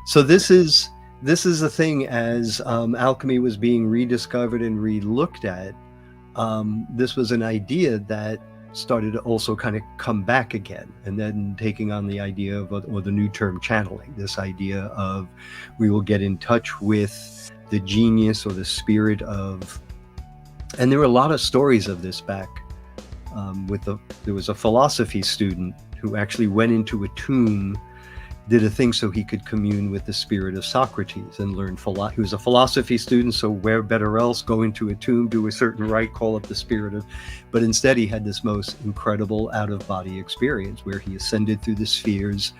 So this is a thing as alchemy was being rediscovered and re-looked at. This was an idea that started to also kind of come back again, and then taking on the idea of, or the new term, channeling. This idea of we will get in touch with the genius or the spirit of, and there were a lot of stories of this back. There was a philosophy student who actually went into a tomb, did a thing so he could commune with the spirit of Socrates and learn he was a philosophy student, so where better else, go into a tomb, do a certain rite, call up the spirit of, but instead he had this most incredible out-of-body experience where he ascended through the spheres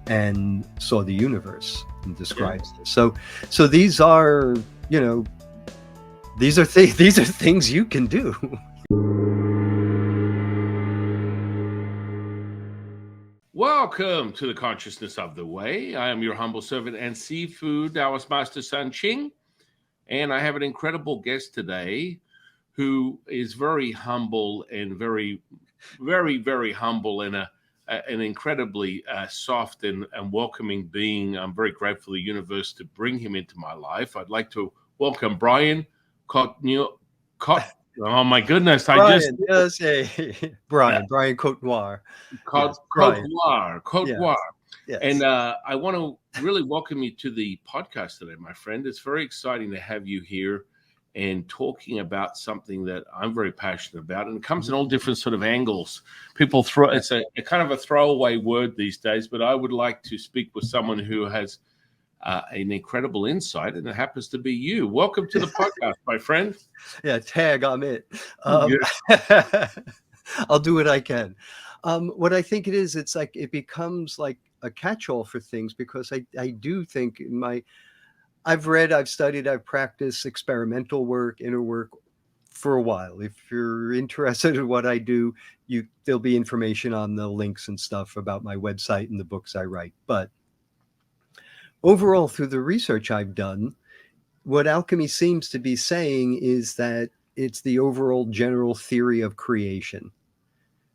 and saw the universe and describes this. So these are, these are things you can do. Welcome to the Consciousness of the Way. I am your humble servant and seafood Taoist master, San Qing, and I have an incredible guest today who is very humble and very, very, very humble and an incredibly soft and welcoming being. I'm very grateful to the universe to bring him into my life. I'd like to welcome Brian Cotnoir. Oh my goodness! Brian Cotnoir. Cotnoir. Yes. And I want to really welcome you to the podcast today, my friend. It's very exciting to have you here and talking about something that I'm very passionate about, and it comes in all different sort of angles. People it's a kind of a throwaway word these days, but I would like to speak with someone who has an incredible insight, and it happens to be you. Welcome to the podcast, my friend. Yeah, tag, I'm it. I'll do what I can. What I think it is, it's like it becomes like a catch-all for things, because I do think I've read, I've studied, I've practiced experimental work, inner work for a while. If you're interested in what I do, there'll be information on the links and stuff about my website and the books I write. But overall, through the research I've done, what alchemy seems to be saying is that it's the overall general theory of creation,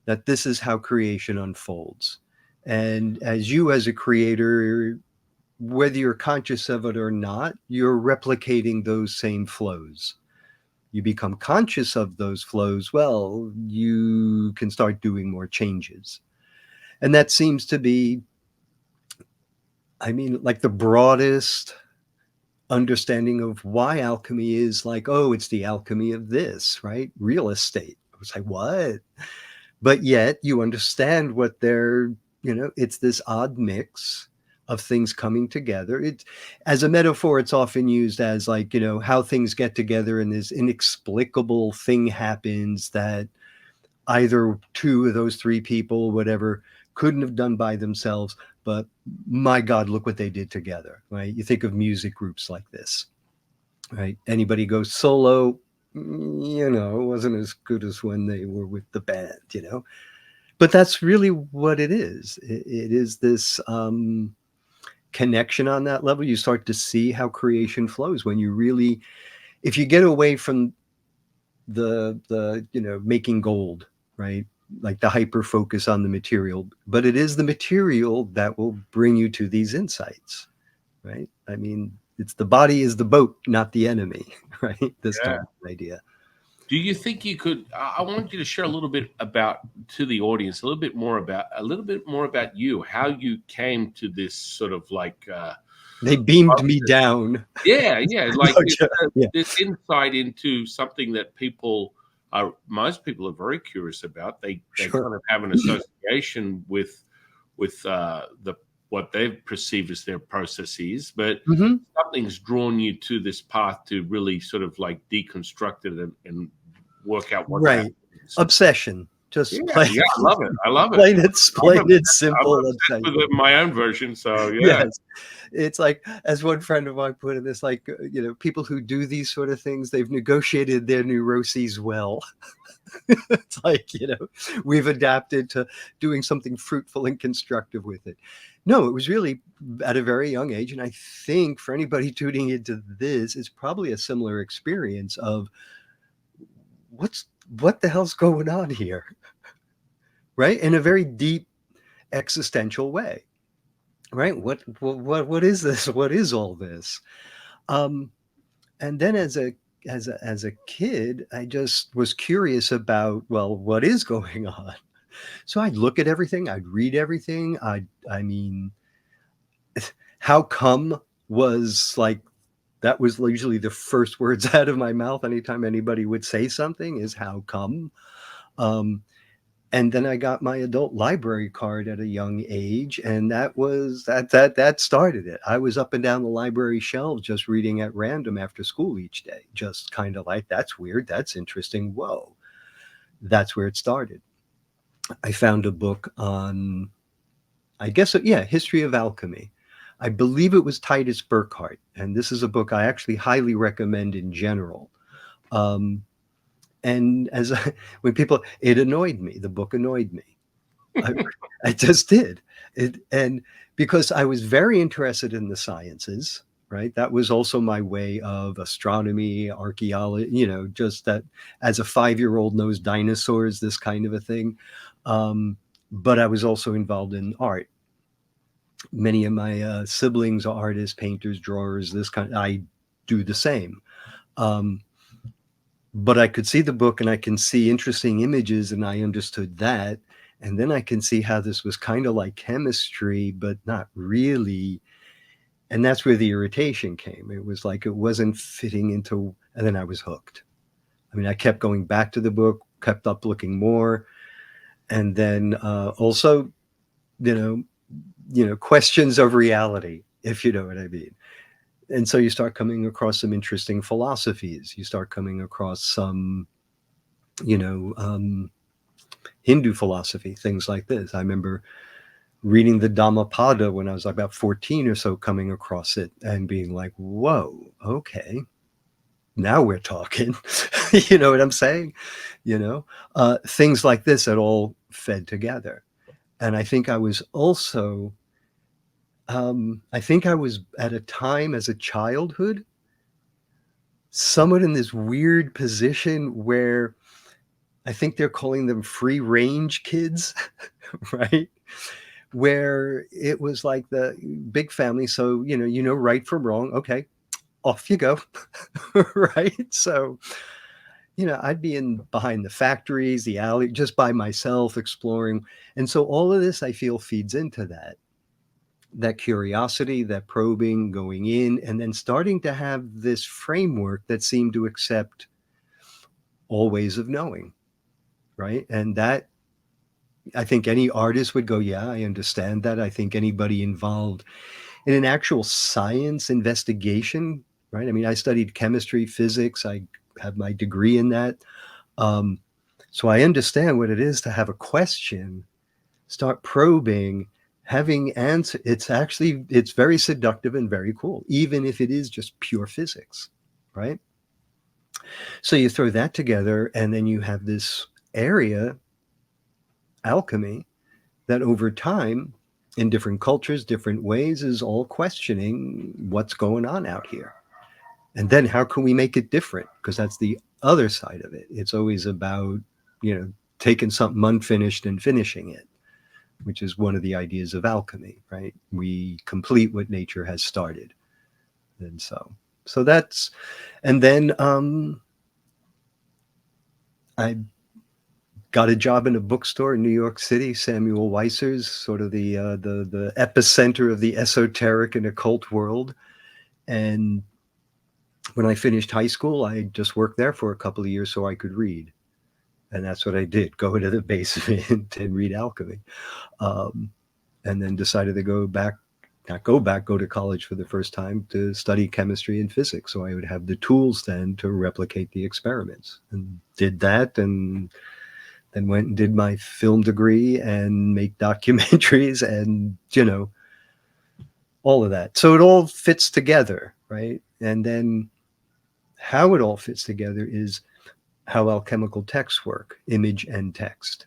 that this is how creation unfolds. And as a creator, whether you're conscious of it or not, you're replicating those same flows. You become conscious of those flows, well, you can start doing more changes. And that seems to be, like the broadest understanding of why alchemy is like, oh, it's the alchemy of this, right? Real estate. I was like, what? But yet you understand what it's this odd mix of things coming together. It's, as a metaphor, it's often used as like, how things get together and this inexplicable thing happens that either two of those three people, whatever, couldn't have done by themselves, but my God, look what they did together, right? You think of music groups like this, right? Anybody goes solo, it wasn't as good as when they were with the band, But that's really what it is. It is this connection on that level. You start to see how creation flows when you really, if you get away from the making gold, right? Like the hyper focus on the material, but it is the material that will bring you to these insights, right? It's the body is the boat, not the enemy, right? This kind of idea. Do you think you could? I want you to share a little bit to the audience, a little bit more about you, how you came to this sort of like. They beamed me down. Yeah, like this insight into something that most people are very curious about. They kind of have an association with what they perceive as their processes, but something's drawn you to this path to really sort of like deconstruct it and work out what right. Obsession. Just I love it. I love it. Plain and simple. I'm with my own version. So yes. It's like, as one friend of mine put it, it's like, people who do these sort of things, they've negotiated their neuroses well. It's like, we've adapted to doing something fruitful and constructive with it. No, it was really at a very young age. And I think for anybody tuning into this, it's probably a similar experience of what the hell's going on here? Right? In a very deep existential way. right? What is this? What is all this? Um, and then as a kid, I just was curious about, well, what is going on? So I'd look at everything, I'd read everything. I mean, how come was like that was usually the first words out of my mouth anytime anybody would say something is how come. Um, and then I got my adult library card at a young age, and that started it. I was up and down the library shelves just reading at random after school each day, just kind of like, that's weird, that's interesting, whoa. That's where it started. I found a book on, I guess, yeah, history of alchemy. I believe it was Titus Burckhardt, and this is a book I actually highly recommend in general. Um, and as when people, it annoyed me. The book annoyed me. I, I just did it, and because I was very interested in the sciences, right? That was also my way of astronomy, archaeology. Just that as a 5-year-old knows dinosaurs, this kind of a thing. Um, but I was also involved in art. Many of my siblings are artists, painters, drawers. This kind. I do the same. Um, but I could see the book and I can see interesting images, and I understood that. And then I can see how this was kind of like chemistry, but not really. And that's where the irritation came. It was like it wasn't fitting into, and then I was hooked. I mean, I kept going back to the book, kept up looking more, and then also, you know, questions of reality, if you know what I mean. And so you start coming across some interesting philosophies. You start coming across some, you know, Hindu philosophy, things like this. I remember reading the Dhammapada when I was about 14 or so, coming across it and being like, whoa, okay, now we're talking. You know what I'm saying? Things like this that all fed together. And I think I was also, I think I was at a time as a childhood, somewhat in this weird position where I think they're calling them free range kids, right? Where it was like the big family. So, right from wrong. Okay, off you go. Right. So, I'd be in behind the factories, the alley, just by myself exploring. And so all of this, I feel, feeds into that curiosity, that probing, going in, and then starting to have this framework that seemed to accept all ways of knowing. Right. And that, I think any artist would go, yeah, I understand that. I think anybody involved in an actual science investigation, right? I mean, I studied chemistry, physics. I have my degree in that. Um, so I understand what it is to have a question, start probing, having answer. It's very seductive and very cool, even if it is just pure physics, right? So you throw that together, and then you have this area, alchemy, that over time, in different cultures, different ways, is all questioning what's going on out here. And then how can we make it different? Because that's the other side of it. It's always about, taking something unfinished and finishing it, which is one of the ideas of alchemy, right? We complete what nature has started. And so that's, and then I got a job in a bookstore in New York City, Samuel Weisser's, sort of the epicenter of the esoteric and occult world. And when I finished high school, I just worked there for a couple of years so I could read. And that's what I did, go into the basement and read alchemy. Um, and then decided to go to college for the first time to study chemistry and physics. So I would have the tools then to replicate the experiments, and did that. And then went and did my film degree and make documentaries and, all of that. So it all fits together, right? And then how it all fits together is how alchemical texts work, image and text.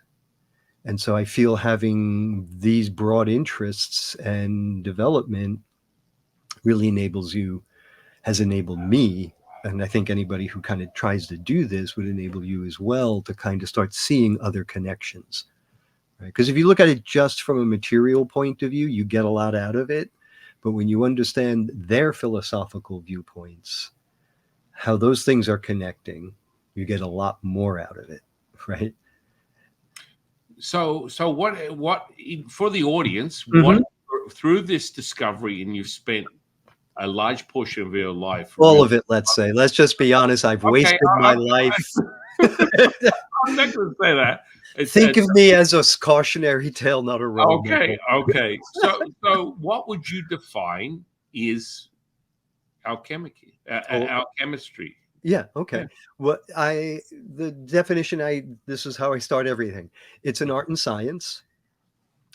And so I feel having these broad interests and development really has enabled me. And I think anybody who kind of tries to do this would enable you as well, to kind of start seeing other connections, right? Because if you look at it just from a material point of view, you get a lot out of it. But when you understand their philosophical viewpoints, how those things are connecting, you get a lot more out of it, right? So what for the audience, Mhm. what through this discovery, and you've spent a large portion of your life All really. of it, let's say. Let's just be honest. I've Okay, wasted my life. I'm not going to say that. Think of me as a cautionary tale, not a role Okay, model. okay. So what would you define is alchemy, Oh, alchemistry? yeah, Yeah. okay. The definition, this is how I start everything. It's an art and science,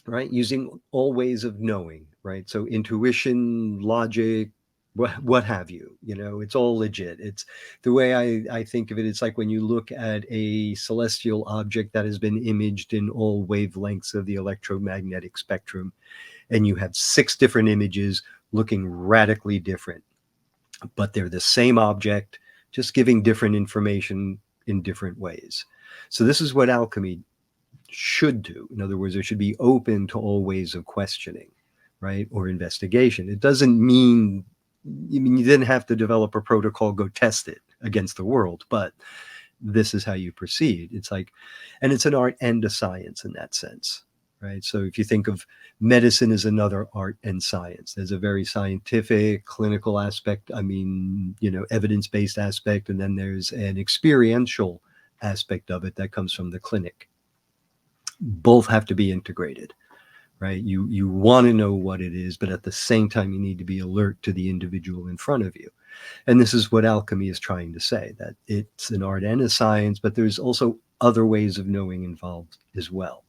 right? Using all ways of knowing, right? So intuition, logic, what have you, it's all legit. It's the way I think of it. It's like when you look at a celestial object that has been imaged in all wavelengths of the electromagnetic spectrum, and you have 6 different images looking radically different, but they're the same object, just giving different information in different ways. So this is what alchemy should do. In other words, it should be open to all ways of questioning, right? Or investigation. It doesn't mean, you didn't have to develop a protocol, go test it against the world, but this is how you proceed. It's like, and it's an art and a science in that sense, right? So if you think of medicine as another art and science, there's a very scientific, clinical aspect. I mean, evidence-based aspect, and then there's an experiential aspect of it that comes from the clinic. Both have to be integrated, right? You want to know what it is, but at the same time, you need to be alert to the individual in front of you. And this is what alchemy is trying to say, that it's an art and a science, but there's also other ways of knowing involved as well.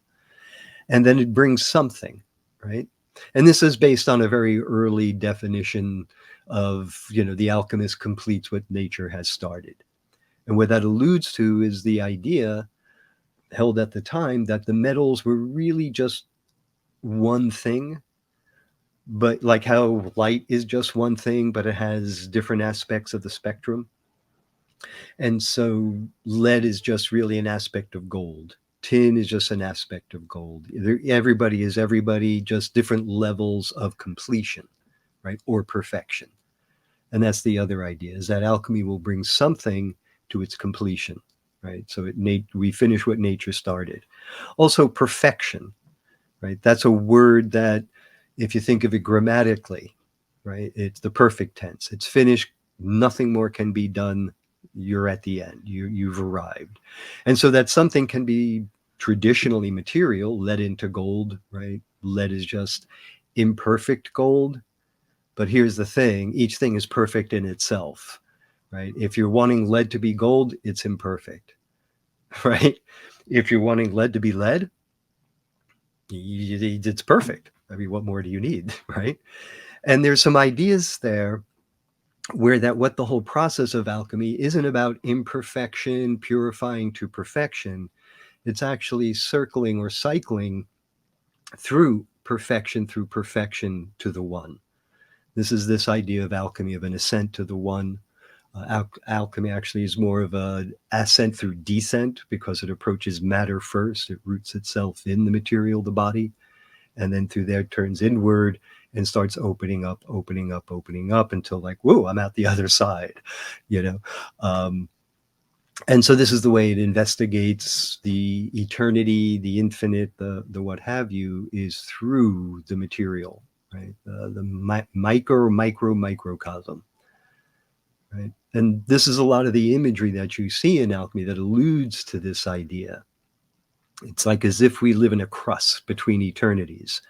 And then it brings something, right? And this is based on a very early definition of, the alchemist completes what nature has started. And what that alludes to is the idea held at the time that the metals were really just one thing, but like how light is just one thing, but it has different aspects of the spectrum. And so lead is just really an aspect of gold. Tin is just an aspect of gold. Everybody is everybody, just different levels of completion, right? Or perfection. And that's the other idea, is that alchemy will bring something to its completion, right? So we finish what nature started. Also, perfection, right? That's a word that, if you think of it grammatically, right, it's the perfect tense. It's finished. Nothing more can be done. You're at the end. You've arrived. And so that something can be traditionally material, lead into gold, right? Lead is just imperfect gold. But here's the thing, each thing is perfect in itself, right? If you're wanting lead to be gold, it's imperfect, right? If you're wanting lead to be lead, it's perfect. I mean, what more do you need, right? And there's some ideas there where that what the whole process of alchemy isn't about imperfection, purifying to perfection. It's actually circling or cycling through perfection to the one. This is this idea of alchemy, of an ascent to the one. Alchemy actually is more of an ascent through descent, because it approaches matter first. It roots itself in the material, the body, and then through there turns inward and starts opening up until, like, whoa, I'm out the other side, you know. And so this is the way it investigates the eternity, the infinite, the what have you, is through the material, right? The microcosm, right? And this is a lot of the imagery that you see in alchemy that alludes to this idea. It's like as if we live in a crust between eternities,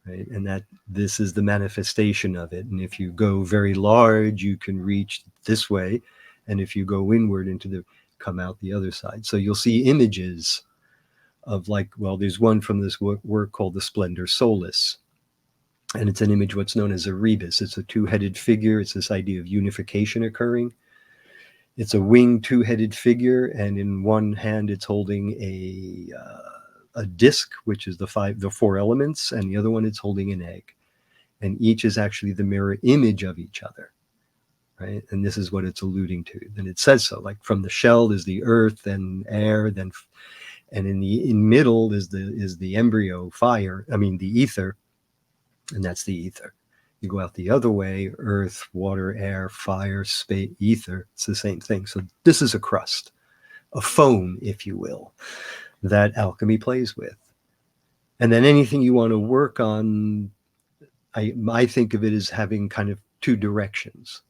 right? And that this is the manifestation of it. And if you go very large, you can reach this way. And if you go inward come out the other side. So you'll see images of, like, well, there's one from this work called the Splendor Solis. And it's an image what's known as a rebus. It's a two-headed figure. It's this idea of unification occurring. It's a winged two-headed figure, and in one hand it's holding a disc, which is the 4 elements, and the other one it's holding an egg. And each is actually the mirror image of each other, right? And this is what it's alluding to. And it says so, like, from the shell is the earth, then air, And in middle is the embryo fire, I mean the ether, and that's the ether. You go out the other way, earth, water, air, fire, space, ether, it's the same thing. So this is a crust, a foam, if you will, that alchemy plays with. And then anything you want to work on, I think of it as having kind of two directions,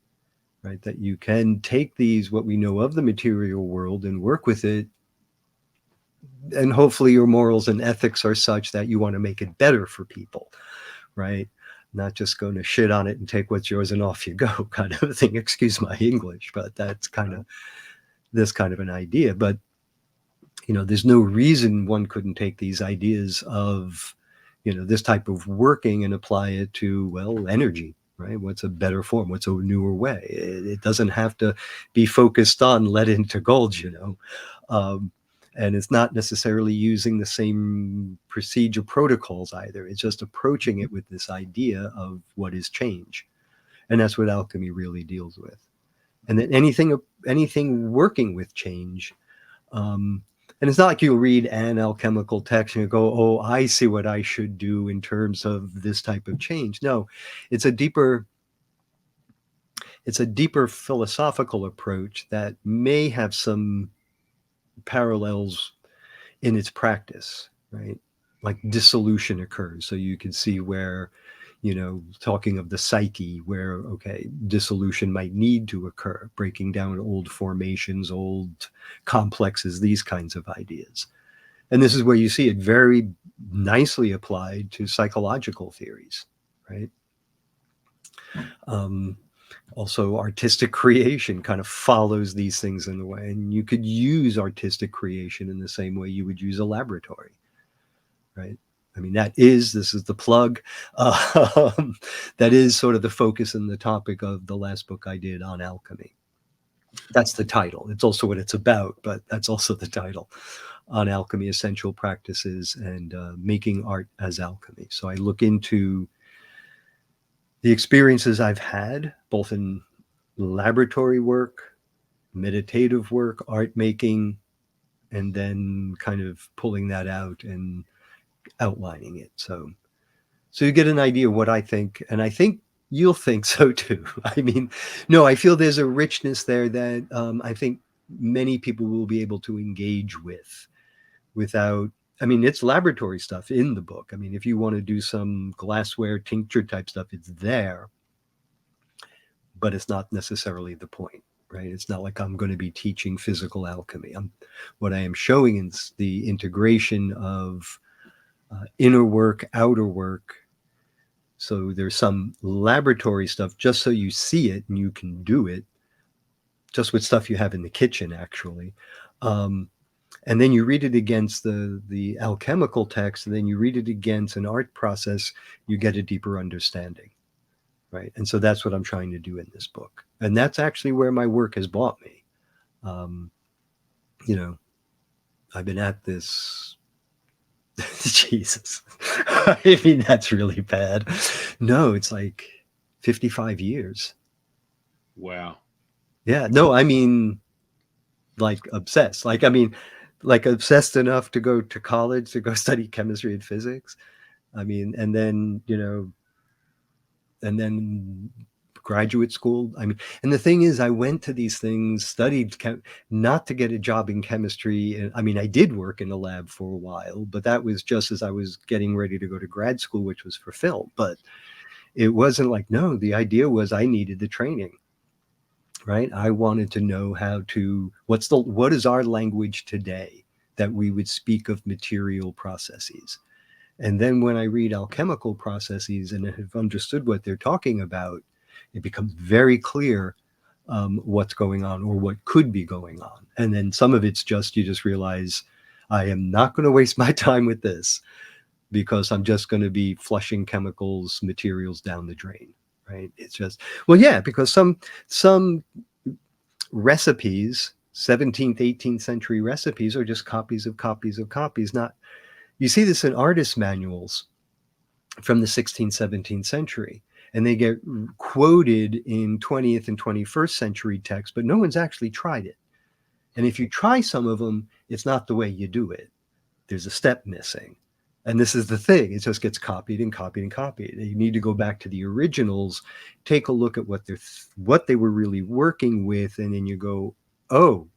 right? That you can take these, what we know of the material world, and work with it. And hopefully your morals and ethics are such that you want to make it better for people, right? Not just going to shit on it and take what's yours and off you go kind of thing. Excuse my English, but that's kind of this kind of an idea. But, there's no reason one couldn't take these ideas of, this type of working and apply it to, well, energy, right? What's a better form? What's a newer way? It doesn't have to be focused on lead into gold, and it's not necessarily using the same procedure protocols either. It's just approaching it with this idea of what is change. And that's what alchemy really deals with. And then anything working with change, and it's not like you'll read an alchemical text and you go, oh, I see what I should do in terms of this type of change. No, it's a deeper philosophical approach that may have some parallels in its practice, right? Like dissolution occurs. So you can see where, talking of the psyche, where, okay, dissolution might need to occur, breaking down old formations, old complexes, these kinds of ideas. And this is where you see it very nicely applied to psychological theories, right? Also, artistic creation kind of follows these things in a way. And you could use artistic creation in the same way you would use a laboratory, right? I mean, this is the plug. That is sort of the focus and the topic of the last book I did on alchemy. That's the title. It's also what it's about, but that's also the title, on alchemy, essential practices, and making art as alchemy. So I look into the experiences I've had, both in laboratory work, meditative work, art making, and then kind of pulling that out and outlining it. So you get an idea of what I think, and I think you'll think so too. I mean, no, I feel there's a richness there that I think many people will be able to engage with without, I mean, it's laboratory stuff in the book. I mean, if you want to do some glassware tincture type stuff, it's there, but it's not necessarily the point, right? It's not like I'm going to be teaching physical alchemy. What I am showing is the integration of inner work, outer work. So there's some laboratory stuff just so you see it and you can do it, just with stuff you have in the kitchen, actually. And then you read it against the alchemical text, and then you read it against an art process, you get a deeper understanding, right? And so that's what I'm trying to do in this book. And that's actually where my work has brought me. I've been at this, Jesus. I mean, that's really bad. No, it's like 55 years. Wow. Yeah, no, I mean, like obsessed. Like, I mean, like obsessed enough to go to college to go study chemistry and physics. I mean, and then, and then graduate school. I mean, and the thing is, I went to these things, studied not to get a job in chemistry. And I mean, I did work in a lab for a while, but that was just as I was getting ready to go to grad school, which was for film. But it wasn't like, no, the idea was I needed the training, right? I wanted to know how to, what is our language today that we would speak of material processes. And then when I read alchemical processes and have understood what they're talking about, it becomes very clear what's going on or what could be going on. And then some of it's just, you just realize, I am not going to waste my time with this because I'm just going to be flushing chemicals, materials down the drain, right? It's just, well, yeah, because some recipes, 17th, 18th century recipes are just copies of copies of copies. Not, you see this in artist manuals from the 16th, 17th century, and they get quoted in 20th and 21st century texts, but no one's actually tried it. And if you try some of them, it's not the way you do it. there's a step missing. And this is the thing, it just gets copied and copied and copied. You need to go back to the originals, take a look at what they were really working with, and then you go, oh,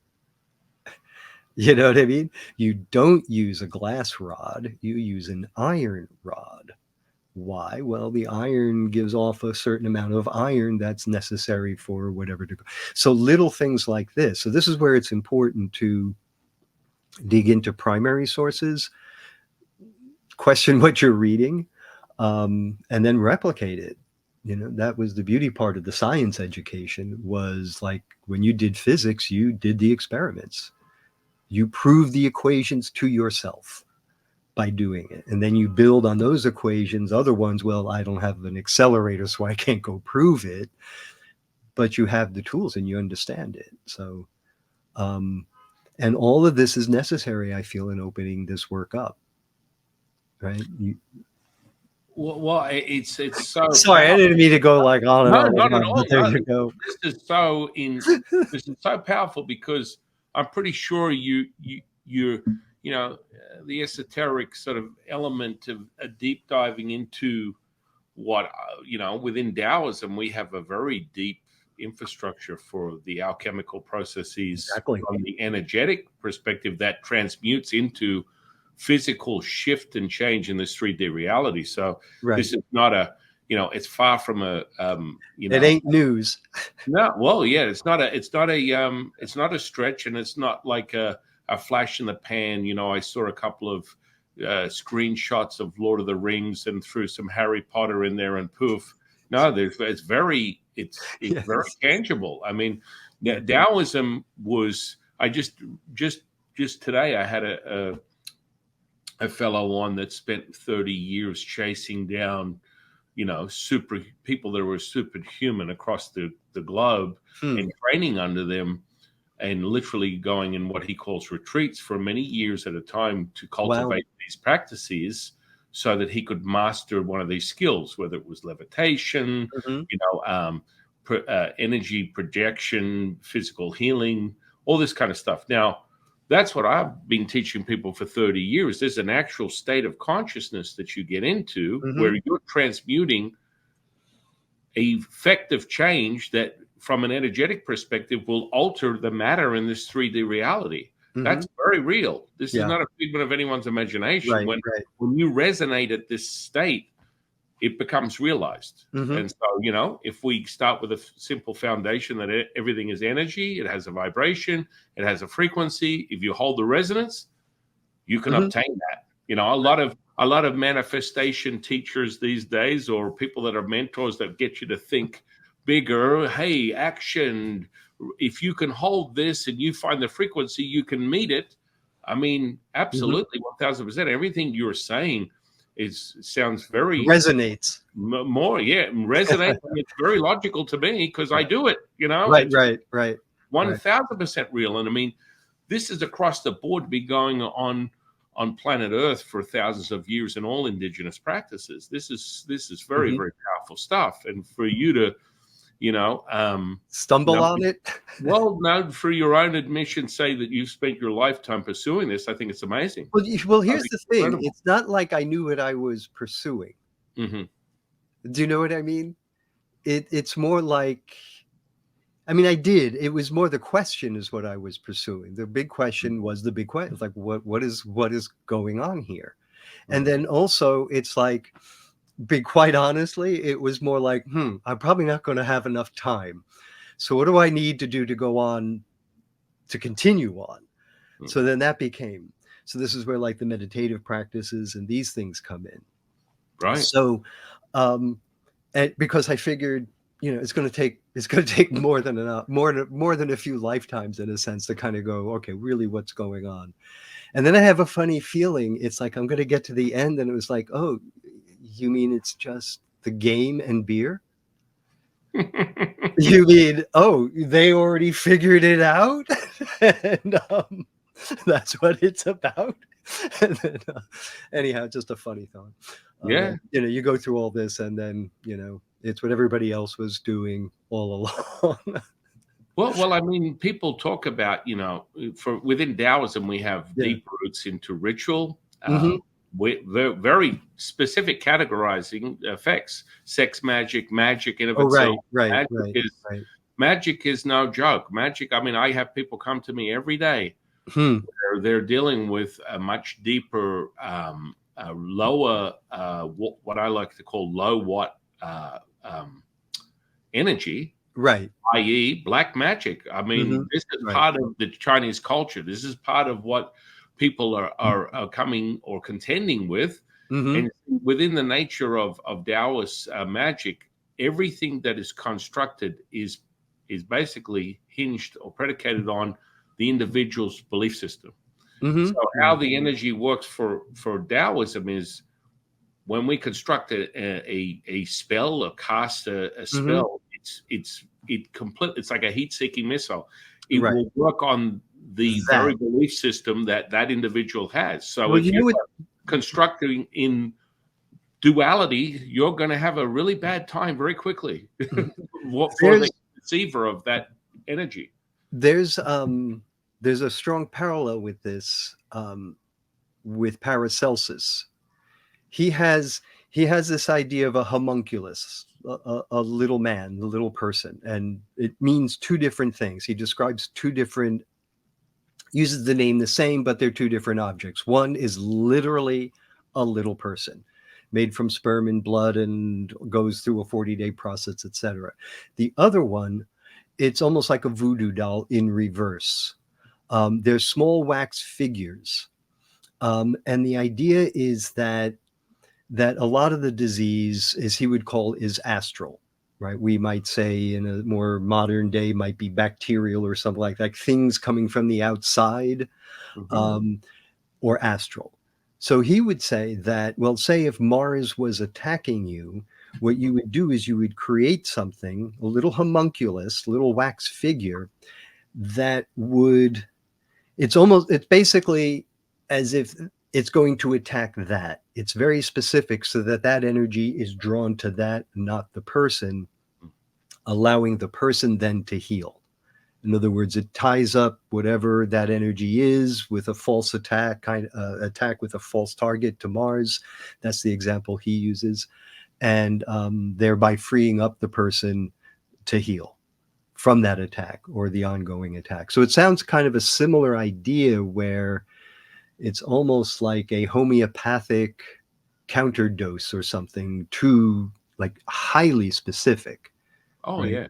you know what I mean? You don't use a glass rod, you use an iron rod. Why? Well, the iron gives off a certain amount of iron that's necessary for whatever to go. So little things like this. So this is where it's important to dig into primary sources, question what you're reading, and then replicate it. You know, that was the beauty part of the science education, was like when you did physics, you did the experiments. You prove the equations to yourself by doing it. And then you build on those equations. Other ones, well, I don't have an accelerator, so I can't go prove it. But you have the tools and you understand it. So, and all of this is necessary, I feel, in opening this work up. Right? Well, it's so. Sorry, I didn't mean to go like on and No, on. not at But all. there No, you go. this is so powerful, because I'm pretty sure you're the esoteric sort of element of a deep diving into what within Taoism we have a very deep infrastructure for the alchemical processes. Exactly. From the energetic perspective that transmutes into physical shift and change in this 3D reality. So Right. this is not it's far from a it ain't news. No, well, yeah, it's not a stretch, and it's not like a flash in the pan. I saw a couple of screenshots of Lord of the Rings and threw some Harry Potter in there, and poof. No, it's very Yes. very tangible. I mean, Taoism was. I just today I had a fellow on that spent 30 years chasing down super people that were superhuman across the globe, and training under them, and literally going in what he calls retreats for many years at a time to cultivate these practices so that he could master one of these skills, whether it was levitation, energy projection, physical healing, all this kind of stuff. Now, that's what I've been teaching people for 30 years. There's an actual state of consciousness that you get into where you're transmuting effective change that, from an energetic perspective, will alter the matter in this 3D reality. That's very real. This is not a figment of anyone's imagination. When you resonate at this state, it becomes realized. And so, if we start with a simple foundation that everything is energy, it has a vibration, it has a frequency. If you hold the resonance, you can obtain that. A lot of manifestation teachers these days, or people that are mentors that get you to think bigger. Hey, action. If you can hold this and you find the frequency, you can meet it. I mean, absolutely, 1000%. Everything you're saying sounds very resonates more. Yeah, resonates. It's very logical to me because I do it. Right. 1000% real. And I mean, this is across the board, be going on planet Earth for thousands of years in all indigenous practices. This is very very powerful stuff. And for you to stumble on it. Well, no, for your own admission, say that you've spent your lifetime pursuing this. I think it's amazing. Well, here's the thing. Incredible. It's not like I knew what I was pursuing. Do you know what I mean? It's more like, I mean, I did. It was more the question is what I was pursuing. The big question was the big question. It's like, what is going on here? And then also it's like, quite honestly, it was more like, I'm probably not going to have enough time. So what do I need to do to go on, to continue on? So then that became, so this is where like the meditative practices and these things come in. Right. So, and because I figured, it's going to take more than a few lifetimes in a sense to kind of go, okay, really what's going on? And then I have a funny feeling. It's like, I'm going to get to the end. And it was like, oh, you mean it's just the game and beer? You mean, oh, they already figured it out? And that's what it's about. And then, anyhow, just a funny thought. Yeah. You go through all this and then, it's what everybody else was doing all along. Well, I mean, people talk about, within Taoism, we have deep roots into ritual, Mhm. with very specific categorizing effects. Sex magic, magic in of Oh, right, itself. right, Magic right, is right. magic is no joke. Magic. I mean, I have people come to me every day Hmm. where they're dealing with a much deeper, lower, what I like to call low watt energy, Right. i.e., black magic. I mean, Mhm. this is Right. part of the Chinese culture. This is part of what people are coming or contending with. Mhm. And within the nature of Taoist magic, everything that is constructed is basically hinged or predicated on the individual's belief system. So Mhm. how Right. the energy works for Taoism is when we construct a spell or cast a Mhm. spell, it's like a heat-seeking missile. It Right. will work on the That. very belief system that that individual has. So Well, if you you're know what? constructing in duality, you're going to have a really bad time very quickly for the There's receiver of that energy. there's there's a strong parallel with this with Paracelsus. He has he has this idea of a homunculus, a little man, a little person, and it means two different things. He describes two different, uses the name the same, but they're two different objects. One is literally a little person made from sperm and blood and goes through a 40-day process, etc. The other one, it's almost like a voodoo doll in reverse. They're small wax figures. And the idea is that a lot of the disease, as he would call, is astral, right? We might say in a more modern day might be bacterial or something like that, things coming from the outside, Mhm. um, or astral. So he would say that, well, say if Mars was attacking you, what you would do is you would create something, a little homunculus, little wax figure that would, it's basically as if it's going to attack that. It's very specific so that that energy is drawn to that, not the person, allowing the person then to heal. In other words, it ties up whatever that energy is with a false attack, attack with a false target to Mars. That's the example he uses, and thereby freeing up the person to heal from that attack or the ongoing attack. So it sounds kind of a similar idea where it's almost like a homeopathic counterdose or something to like highly specific, Oh right? yeah.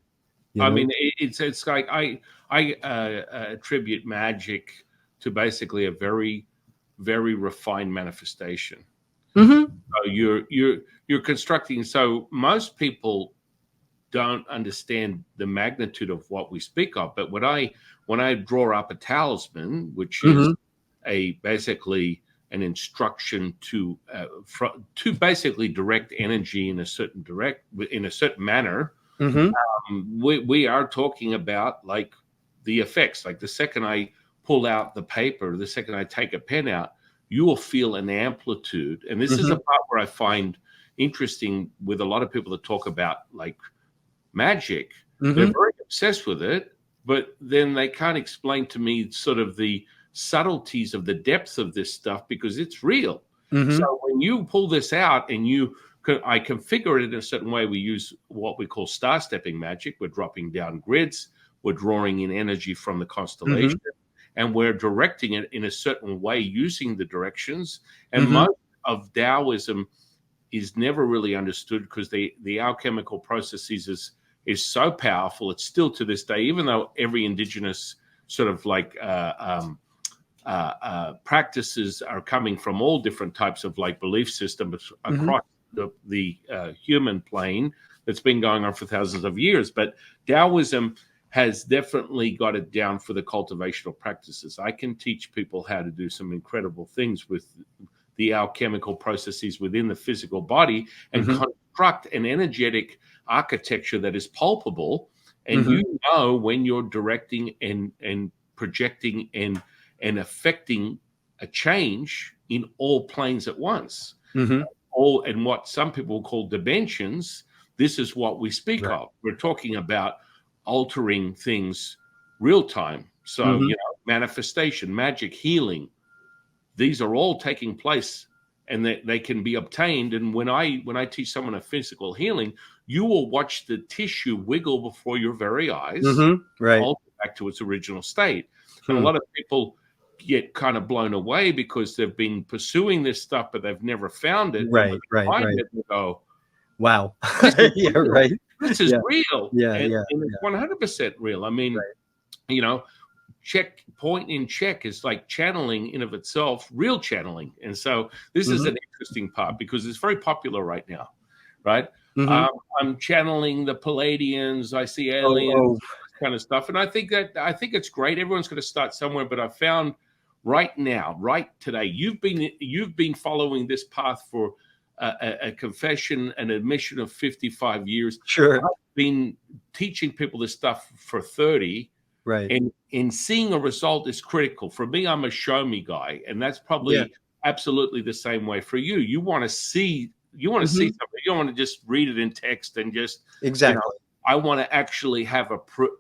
You I know? mean, it's like I attribute magic to basically a very refined manifestation. Mm-hmm. So you're constructing. So most people don't understand the magnitude of what we speak of. But when I draw up a talisman, which is Mm-hmm. a basically an instruction to basically direct energy in a certain manner, Mm-hmm. we are talking about like the effects. Like the second I pull out the paper, the second I take a pen out, you will feel an amplitude. And this is Mm-hmm. a part where I find interesting with a lot of people that talk about like magic. They're Mm-hmm. very obsessed with it, but then they can't explain to me sort of the subtleties of the depth of this stuff because it's real. So Mm-hmm. when you pull this out and I configure it in a certain way, we use what we call star stepping magic. We're dropping down grids, we're drawing in energy from the Mm-hmm. constellation, and we're directing it in a certain way using the directions. And Mm-hmm. most of Taoism is never really understood because the alchemical processes is so powerful. It's still to this day, even though every indigenous sort of like practices are coming from all different types of like belief systems Mm-hmm. across the human plane that's been going on for thousands of years. But Taoism has definitely got it down for the cultivational practices. I can teach people how to do some incredible things with the alchemical processes within the physical body and Mm-hmm. construct an energetic architecture that is palpable. And Mm-hmm. you know when you're directing and projecting and affecting a change in all planes at once. Mm-hmm. All and what some people call dimensions, this is what we speak Right. of. We're talking about altering things real time. So, Mm-hmm. manifestation, magic, healing, these are all taking place, and they can be obtained. And when I teach someone a physical healing, you will watch the tissue wiggle before your very eyes, Right. all back to its original state. And a Hmm. lot of people get kind of blown away because they've been pursuing this stuff, but they've never found it. And when they find it, they go, Wow. this is Yeah, real. right. This is real. Yeah, And, yeah, and it's 100% real. I mean, you know, point in check is like channeling in of itself, real channeling. And so this is an interesting part because it's very popular right now, right? I'm channeling the Palladians. I see aliens, kind of stuff. And I think it's great. Everyone's going to start somewhere. But I found right now, right today, you've been following this path for a confession, an admission of 55 years. Sure. I've been teaching people this stuff for 30. Right. And in seeing a result is critical. For me, I'm a show me guy, and that's probably absolutely the same way for you. You want to see something. You don't want to just read it in text and just exactly. I want to actually have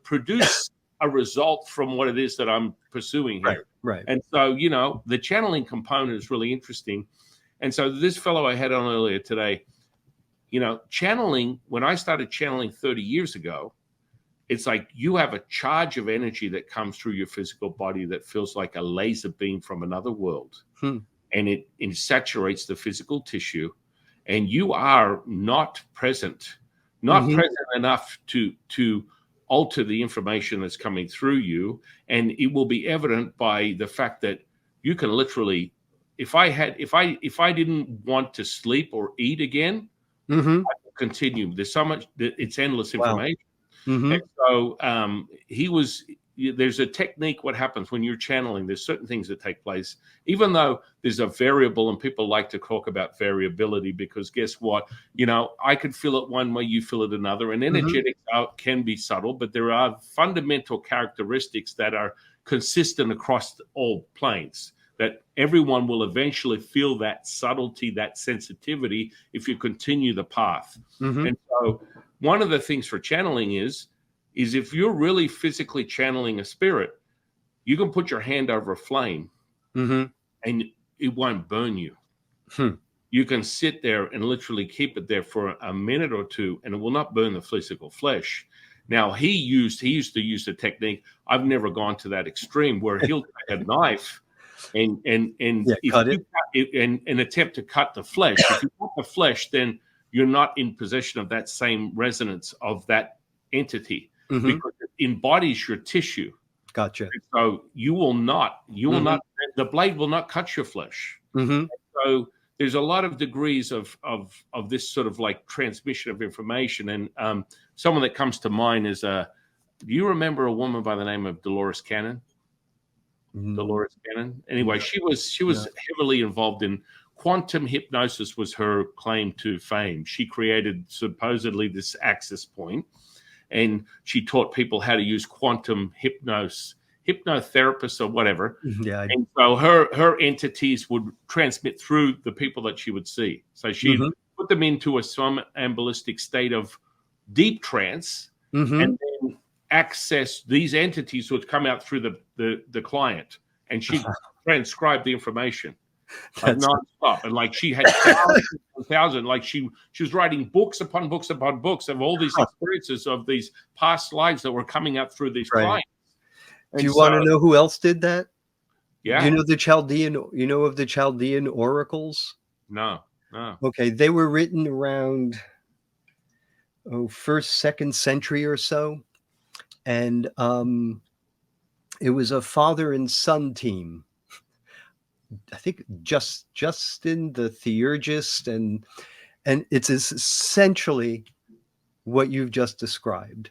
produce a result from what it is that I'm pursuing here. Right. And so, the channeling component is really interesting. And so this fellow I had on earlier today, channeling, when I started channeling 30 years ago, it's like you have a charge of energy that comes through your physical body that feels like a laser beam from another world. And it saturates the physical tissue. And you are not present enough to alter the information that's coming through you. And it will be evident by the fact that you can literally, if I didn't want to sleep or eat again, I could continue. There's so much, it's endless information. And so there's a technique. What happens when you're channeling, there's certain things that take place, even though there's a variable, and people like to talk about variability because guess what? I could feel it one way, you feel it another, and energetics can be subtle, but there are fundamental characteristics that are consistent across all planes, that everyone will eventually feel that subtlety, that sensitivity, if you continue the path. And so one of the things for channeling is if you're really physically channeling a spirit, you can put your hand over a flame and it won't burn you. You can sit there and literally keep it there for a minute or two, and it will not burn the physical flesh. Now, he used to use the technique. I've never gone to that extreme where he'll take a knife and cut it and attempt to cut the flesh. If you cut the flesh, then you're not in possession of that same resonance of that entity because it embodies your tissue. Gotcha. And so you will not, the blade will not cut your flesh. So there's a lot of degrees of this sort of like transmission of information. And someone that comes to mind is, do you remember a woman by the name of Dolores Cannon? Dolores Cannon. Anyway, she was heavily involved in quantum hypnosis. Was her claim to fame. She created supposedly this access point, and she taught people how to use quantum hypnotherapists or whatever. And so her entities would transmit through the people that she would see. So she put them into a somnambulistic state of deep trance, and then access these entities would come out through the client, and she transcribed the information nonstop. And like she had thousands, like she was writing books upon books upon books of all these experiences of these past lives that were coming out through these clients. Do you want to know who else did that? Yeah. Do you know the Chaldean? You know of the Chaldean oracles? No. Okay, they were written around 1st, 2nd century or so, and it was a father and son team. I think Justin the Theurgist, and it's essentially what you've just described.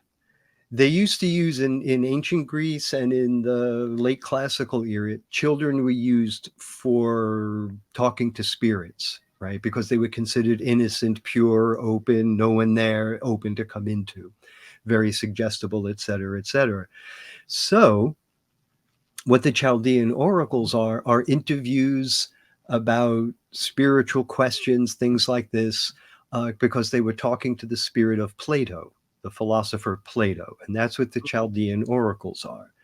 They used to use in ancient Greece and in the late classical era, children were used for talking to spirits, right? Because they were considered innocent, pure, open, no one there, open to come into, very suggestible, et cetera, et cetera. So what the Chaldean oracles are interviews about spiritual questions, things like this, because they were talking to the spirit of Plato, the philosopher Plato. And that's what the Chaldean oracles are.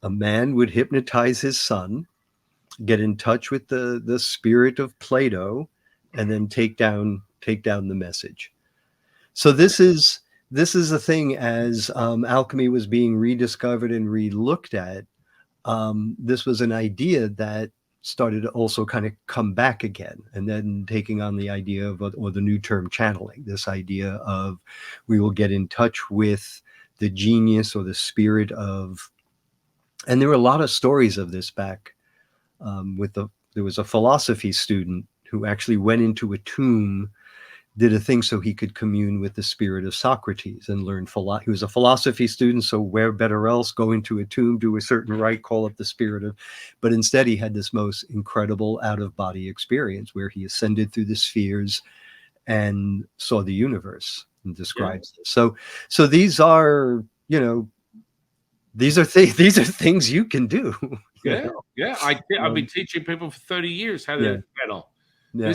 A man would hypnotize his son, get in touch with the spirit of Plato, and then take down the message. So this is a thing as alchemy was being rediscovered and re-looked at. This was an idea that started to also kind of come back again, and then taking on the idea of, or the new term, channeling. This idea of we will get in touch with the genius or the spirit of, and there were a lot of stories of this back there was a philosophy student who actually went into a tomb, did a thing so he could commune with the spirit of Socrates and learn he was a philosophy student, so where better else, go into a tomb, do a certain rite, call up the spirit of, but instead he had this most incredible out-of-body experience where he ascended through the spheres and saw the universe, and describes this. So these are, these are things you can do. I've been teaching people for 30 years how to channel. Yeah.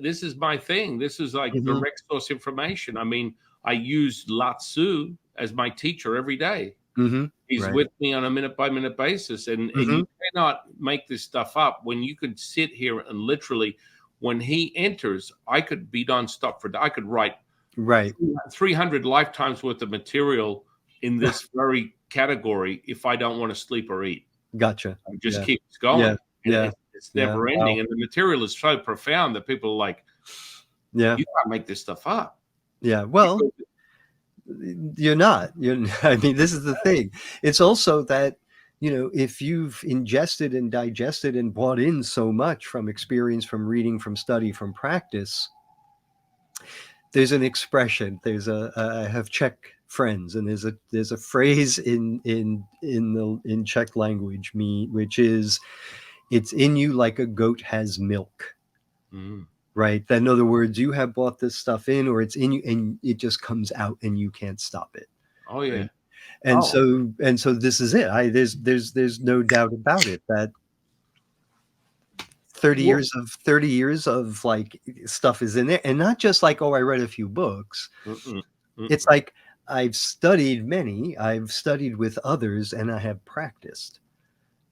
This is my thing. This is like direct source information. I mean, I use Lao Tzu as my teacher every day. He's with me on a minute-by-minute basis, and you cannot make this stuff up. When you could sit here and literally, when he enters, I could be nonstop I could write 300 lifetimes worth of material in this very category if I don't want to sleep or eat. Gotcha. It just keeps going. It's never ending. And the material is so profound that people are like, you can't make this stuff up. Yeah. Well, you're not. I mean, this is the thing. It's also that, if you've ingested and digested and brought in so much from experience, from reading, from study, from practice, there's an expression. I have Czech friends, and there's a phrase in Czech language, which is, it's in you like a goat has milk. Right? In other words, you have brought this stuff in, or it's in you, and it just comes out, and you can't stop it. Oh yeah. Right? And so this is it. There's no doubt about it that 30 years of like stuff is in there, and not just like, I read a few books. It's like I've studied with others, and I have practiced.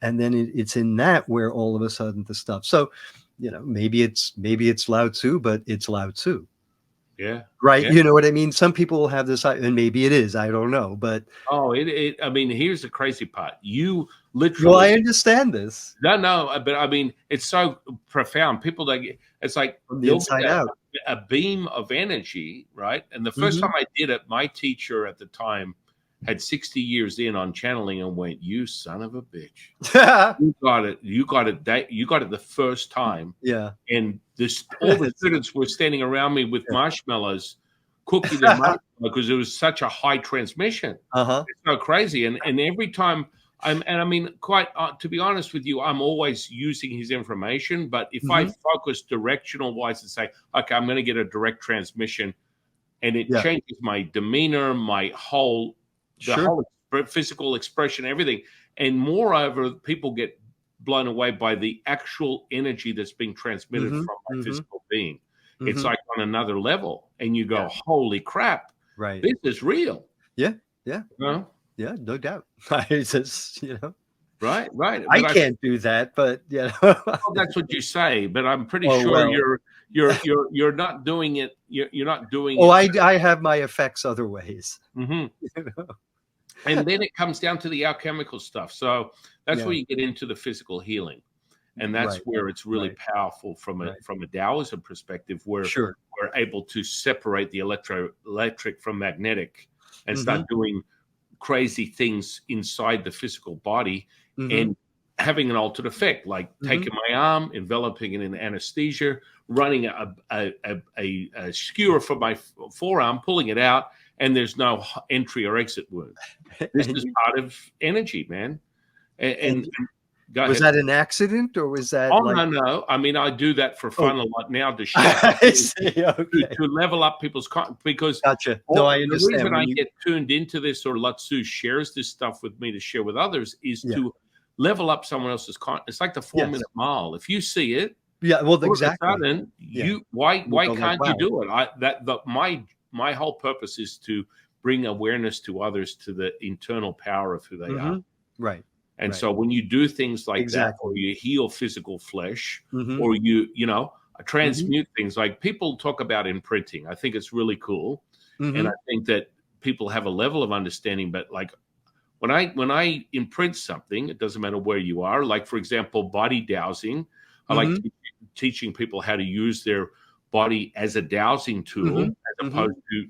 And then it's in that where all of a sudden the stuff. So, maybe it's Lao Tzu, but it's Lao Tzu. Yeah. Right. Yeah. You know what I mean? Some people have this, and maybe it is, I don't know, but. I mean, here's the crazy part. You literally. Well, I understand this. No, but I mean, it's so profound. People it's like from the inside out. A beam of energy, right? And the first time I did it, my teacher at the time had 60 years in on channeling and went, "You son of a bitch! You got it. You got it the first time." Yeah. And all the students were standing around me with marshmallows, cooking their marshmallows because it was such a high transmission. It's so crazy. And every time quite to be honest with you, I'm always using his information. But if I focus directional wise and say, okay, I'm going to get a direct transmission, and it changes my demeanor, my whole physical expression, everything. And moreover, people get blown away by the actual energy that's being transmitted from my physical being. It's like on another level. And you go, holy crap, this is real. Yeah. Yeah, no doubt. It's just, Right. I can't do that, but well, that's what you say, but I'm pretty sure you're not doing it. You're not doing it. I have my effects other ways. And then it comes down to the alchemical stuff. So that's where you get into the physical healing. And that's where it's really powerful from a Taoism perspective, where we're able to separate the electric from magnetic and start doing crazy things inside the physical body and having an altered effect, like taking my arm, enveloping it in anesthesia, running a skewer from my forearm, pulling it out, and there's no entry or exit wound. This is part of energy, man. And was that an accident, or was that? No. I mean, I do that for fun a lot now to share, to level up people's because. Gotcha. No, I understand. The reason I get tuned into this, or Lao Tzu shares this stuff with me to share with others, is to level up someone else's It's like the 4-minute mile. If you see it, exactly. Sudden, why can't you do it? My whole purpose is to bring awareness to others to the internal power of who they are. Right. And Right. so when you do things like that, or Exactly. you heal physical flesh, Mm-hmm. or you know, Mm-hmm. transmute things, like people talk about imprinting. I think it's really cool. And I Mm-hmm. think that people have a level of understanding, but like when I imprint something, it doesn't matter where you are. Like, for example, body dowsing. I like Mm-hmm. teaching people how to use their body as a dowsing tool, Mm-hmm. as Mm-hmm. opposed to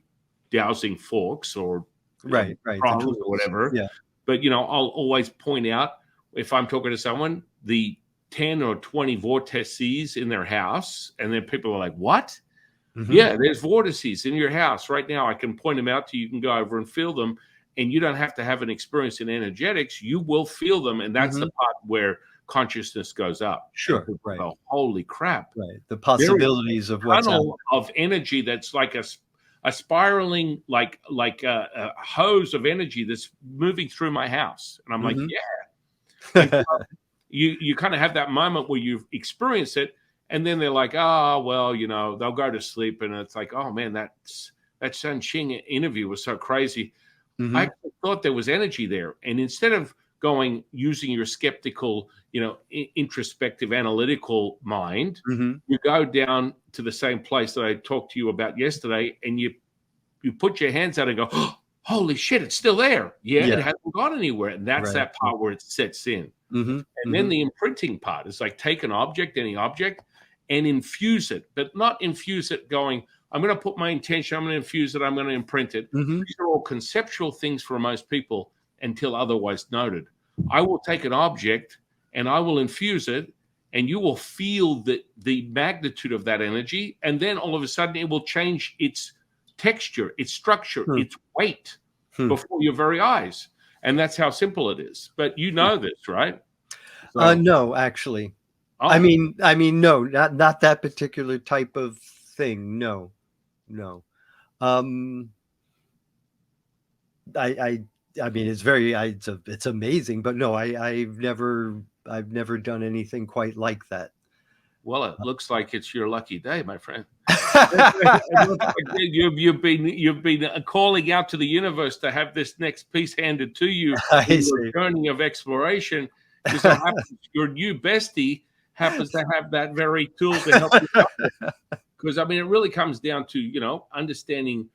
dowsing forks or Right. Right. The prongs or tools. whatever. Yeah. But I'll always point out, if I'm talking to someone, the 10 or 20 vortices in their house, and then people are like, "What?" Mm-hmm. Yeah, there's vortices in your house right now. I can point them out to you. You can go over and feel them, and you don't have to have an experience in energetics. You will feel them, and that's Mm-hmm. the part where consciousness goes up, and Sure. people Right. go, "Holy crap!" Right. The There is possibilities of a what's out tunnel of energy that's like a spiraling, like a hose of energy that's moving through my house, and I'm there. like, Mm-hmm. "Yeah." And so you kind of have that moment where you've experienced it, and then they're like, "Oh, well, they'll go to sleep," and it's like, "Oh man, that San Qing interview was so crazy." I Mm-hmm. actually thought there was energy there, and instead of using your skeptical, introspective, analytical mind, Mm-hmm. you go down to the same place that I talked to you about yesterday, and you put your hands out and go, oh, "Holy shit, it's still there!" Yeah, it Yeah. hasn't gone anywhere, and that's Right. that part where it sets in. Mm-hmm. And then Mm-hmm. the imprinting part is like, take an object, any object, and infuse it, but not infuse it going, "I'm going to put my intention, I'm going to infuse it, I'm going to imprint it." Mm-hmm. These are all conceptual things for most people until otherwise noted. I will take an object and I will infuse it, and you will feel the magnitude of that energy. And then all of a sudden, it will change its texture, its structure, Hmm. its weight Hmm. before your very eyes. And that's how simple it is. But you know this, right? So, No, actually. oh, No, not that particular type of thing. No, no. Um, I, I mean, it's amazing, but no, I've never done anything quite like that. well, it looks like it's your lucky day, my friend. It looks like you've been calling out to the universe to have this next piece handed to you I in your see. journey of exploration. Just so happens your new bestie happens to have that very tool to help you out with. Because I mean, it really comes down to understanding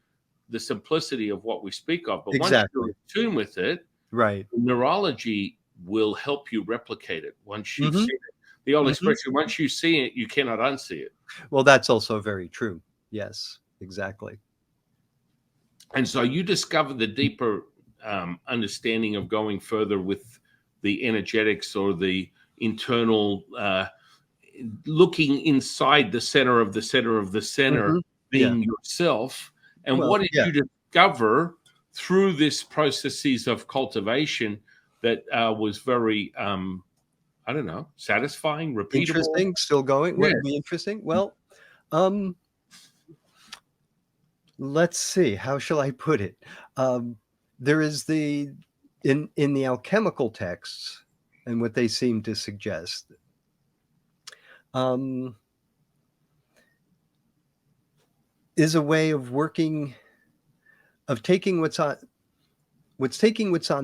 the simplicity of what we speak of. But once you're Exactly. in tune with it, Right. neurology will help you replicate it once you've Hmm. seen it. The old Hmm. expression, once you see it, you cannot unsee it. Well, that's also very true. Yes, exactly. And so you discover the deeper understanding of going further with the energetics or the internal looking inside the center of the center of the center, Hmm. Yeah. being yourself. And Well, what did yeah. you discover through this processes of cultivation that was very, I don't know, satisfying, repeatable? Interesting. Still going. What Yeah. would be interesting? Well, um, let's see. How shall I put it? Um, there is in the alchemical texts and what they seem to suggest. Um, is a way of working of taking what's on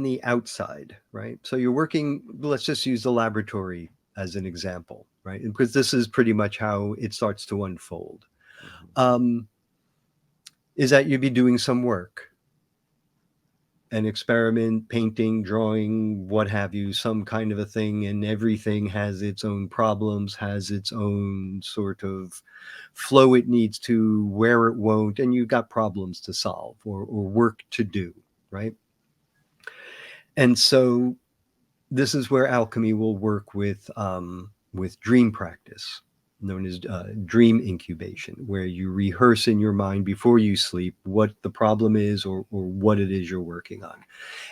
the outside, right? So you're working. Let's just use the laboratory as an example, right? Because this is pretty much how it starts to unfold. Um, is that you'd be doing some work, an experiment, painting, drawing, what have you, some kind of a thing, and everything has its own problems, has its own sort of flow it needs to, where it won't, and you've got problems to solve or work to do, right? And so this is where alchemy will work with dream practice, known as dream incubation, where you rehearse in your mind before you sleep what the problem is or what it is you're working on.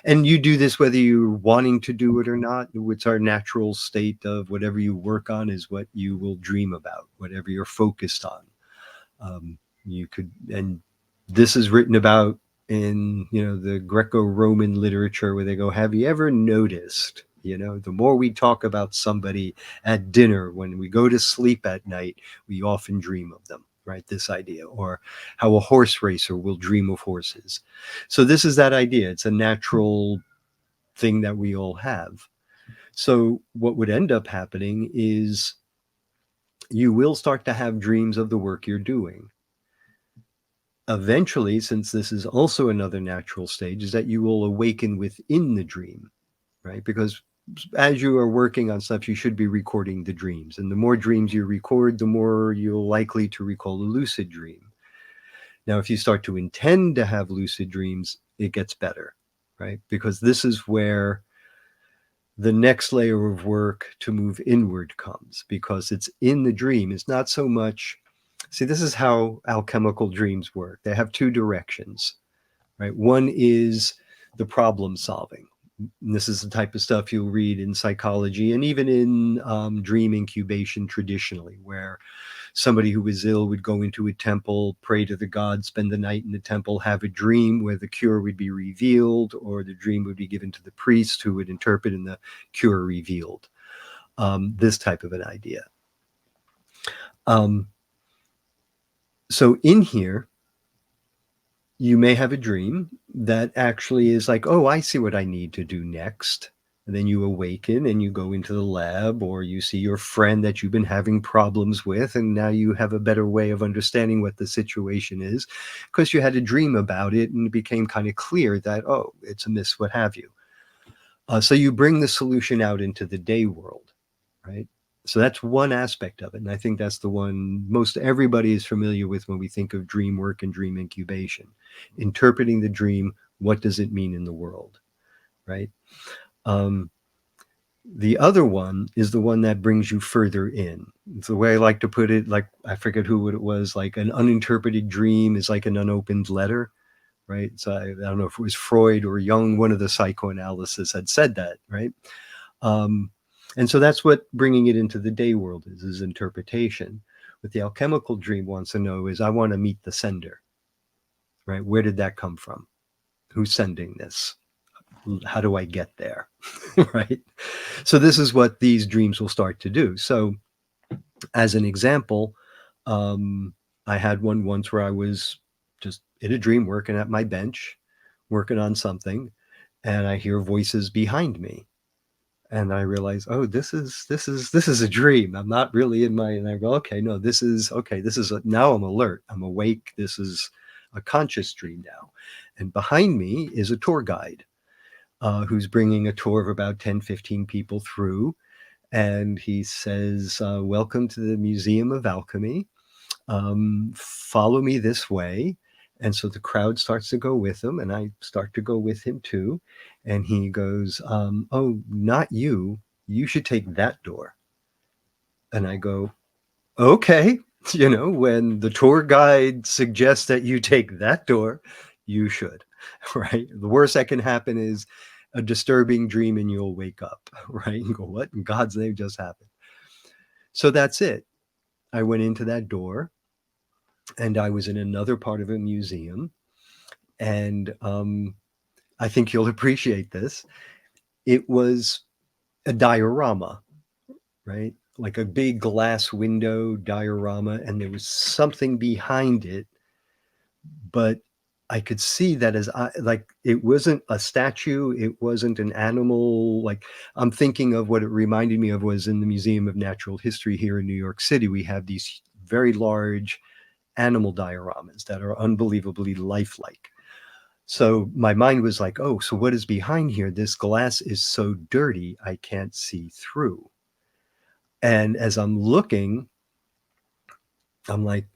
And you do this whether you're wanting to do it or not. It's our natural state of whatever you work on is what you will dream about, whatever you're focused on. You could, and this is written about in the Greco-Roman literature where they go, have you ever noticed, the more we talk about somebody at dinner, when we go to sleep at night, we often dream of them, right? This idea, or how a horse racer will dream of horses. So this is that idea. It's a natural thing that we all have. So what would end up happening is you will start to have dreams of the work you're doing. Eventually, since this is also another natural stage, is that you will awaken within the dream, right? Because as you are working on stuff, you should be recording the dreams. And the more dreams you record, the more you're likely to recall a lucid dream. Now, if you start to intend to have lucid dreams, it gets better, right? Because this is where the next layer of work to move inward comes, because it's in the dream. It's not so much, see, this is how alchemical dreams work. They have two directions, right? One is the problem solving. And this is the type of stuff you'll read in psychology and even in dream incubation traditionally, where somebody who was ill would go into a temple, pray to the god, spend the night in the temple, have a dream where the cure would be revealed, or the dream would be given to the priest who would interpret and the cure revealed. This type of an idea. So in here, you may have a dream that actually is like, oh, I see what I need to do next. And then you awaken and you go into the lab, or you see your friend that you've been having problems with, and now you have a better way of understanding what the situation is because you had a dream about it and it became kind of clear that, oh, it's amiss, what have you. So you bring the solution out into the day world, right? So that's one aspect of it. And I think that's the one most everybody is familiar with when we think of dream work and dream incubation. Interpreting the dream, what does it mean in the world, right? The other one is the one that brings you further in. It's the way I like to put it, like, I forget who it was, like an uninterpreted dream is like an unopened letter, right? So I don't know if it was Freud or Jung, one of the psychoanalysts had said that, right? And so that's what bringing it into the day world is interpretation. What the alchemical dream wants to know is, I want to meet the sender, right? Where did that come from? Who's sending this? How do I get there? Right? So this is what these dreams will start to do. So as an example, I had one once where I was just in a dream working at my bench, working on something, and I hear voices behind me. And I realize, oh, this is a dream. I'm not really in my, and I go, okay, no, this is now I'm alert. I'm awake. This is a conscious dream now. And behind me is a tour guide who's bringing a tour of about 10, 15 people through. And he says, welcome to the Museum of Alchemy. Follow me this way. And so the crowd starts to go with him, and I start to go with him too. And he goes, oh, not you. You should take that door. And I go, okay. You know, when the tour guide suggests that you take that door, you should, right? The worst that can happen is a disturbing dream and you'll wake up, right? And go, what in God's name just happened? So that's it. I went into that door and I was in another part of a museum. And I think you'll appreciate this. It was a diorama, right? Like a big glass window diorama, and there was something behind it, but I could see that as like, it wasn't a statue, it wasn't an animal. Like, I'm thinking of what it reminded me of was in the Museum of Natural History here in New York City, we have these very large animal dioramas that are unbelievably lifelike. So my mind was like, oh, so what is behind here? This glass is so dirty, I can't see through. And as I'm looking, I'm like,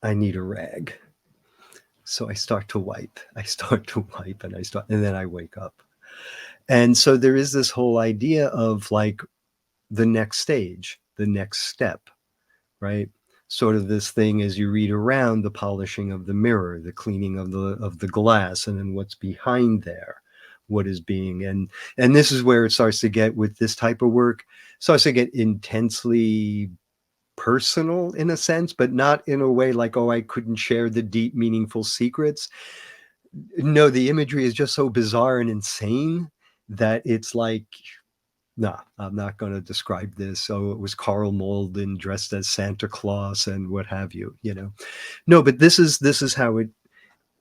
I need a rag. So I start to wipe, and then I wake up. And so there is this whole idea of like the next stage, the next step, right? Sort of this thing as you read around, the polishing of the mirror, the cleaning of the glass, and then what's behind there, what is being, and this is where it starts to get, with this type of work, starts to get intensely personal in a sense, but not in a way like, oh, I couldn't share the deep, meaningful secrets. No, the imagery is just so bizarre and insane that it's like, no, I'm not going to describe this. So it was Carl Malden dressed as Santa Claus and what have you, you know. No, but this is how it,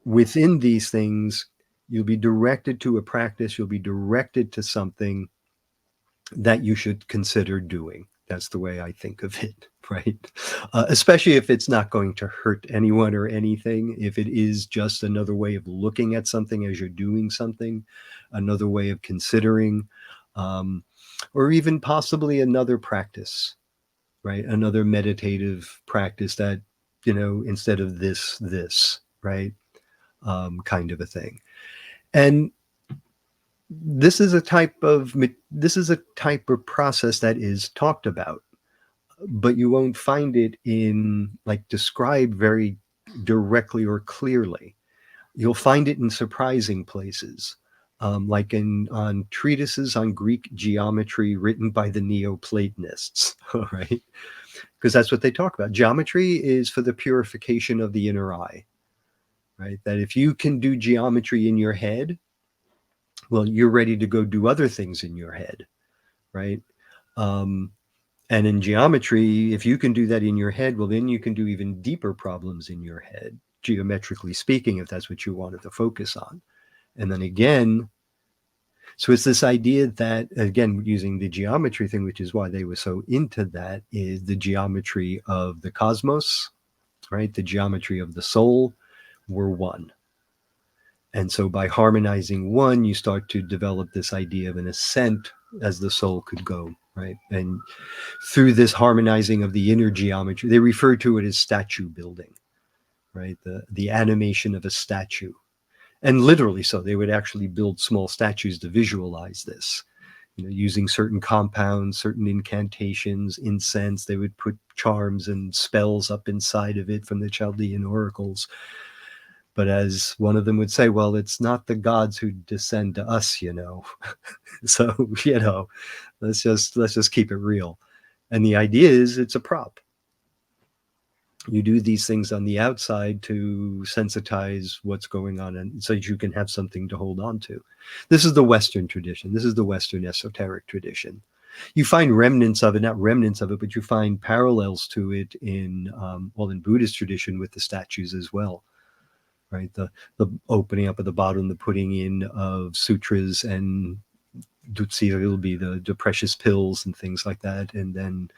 within these things, you'll be directed to a practice, you'll be directed to something, that you should consider doing. That's the way I think of it, right? Especially if it's not going to hurt anyone or anything. If it is just another way of looking at something as you're doing something, another way of considering, um, or even possibly another practice, right? Another meditative practice that, instead of this, right? Kind of a thing. And this is a type of process that is talked about, but you won't find it in like described very directly or clearly. You'll find it in surprising places, like in on treatises on Greek geometry written by the Neoplatonists, right? Because that's what they talk about. Geometry is for the purification of the inner eye, right? That if you can do geometry in your head, well, you're ready to go do other things in your head, right? Um, and in geometry, if you can do that in your head, well, then you can do even deeper problems in your head, geometrically speaking, if that's what you wanted to focus on. And then again, so it's this idea that, again, using the geometry thing, which is why they were so into that, is the geometry of the cosmos, right? The geometry of the soul were one. And so by harmonizing one, you start to develop this idea of an ascent as the soul could go, right? And through this harmonizing of the inner geometry, they refer to it as statue building, right? The animation of a statue. And literally so, they would actually build small statues to visualize this, using certain compounds, certain incantations, incense. They would put charms and spells up inside of it from the Chaldean oracles. But as one of them would say, well, it's not the gods who descend to us, So, let's just keep it real. And the idea is it's a prop. You do these things on the outside to sensitize what's going on, and so that you can have something to hold on to. This is the Western tradition. This is the Western esoteric tradition. You find remnants of it, not remnants of it, but you find parallels to it in in Buddhist tradition with the statues as well, right? The opening up of the bottom, the putting in of sutras and dutsi, it'll be the precious pills and things like that, and then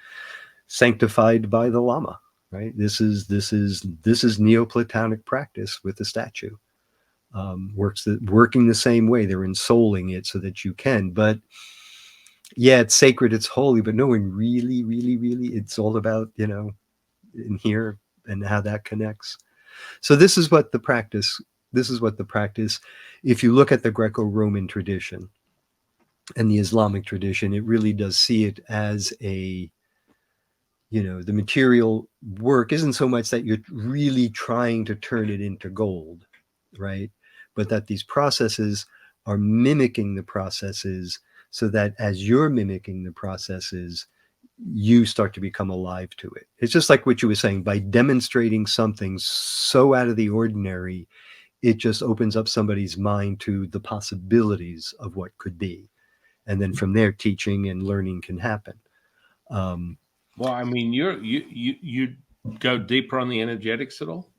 sanctified by the Lama. Right. This is Neoplatonic practice with the statue. Working the same way. They're ensouling it so that you can. But yeah, it's sacred, it's holy, but no one really, really, really. It's all about in here and how that connects. So this is what the practice. This is what the practice. If you look at the Greco-Roman tradition and the Islamic tradition, it really does see it as the material work isn't so much that you're really trying to turn it into gold, right? But that these processes are mimicking the processes, so that as you're mimicking the processes, you start to become alive to it. It's just like what you were saying, by demonstrating something so out of the ordinary, it just opens up somebody's mind to the possibilities of what could be. And then from there, teaching and learning can happen. Well, I mean, you go deeper on the energetics at all?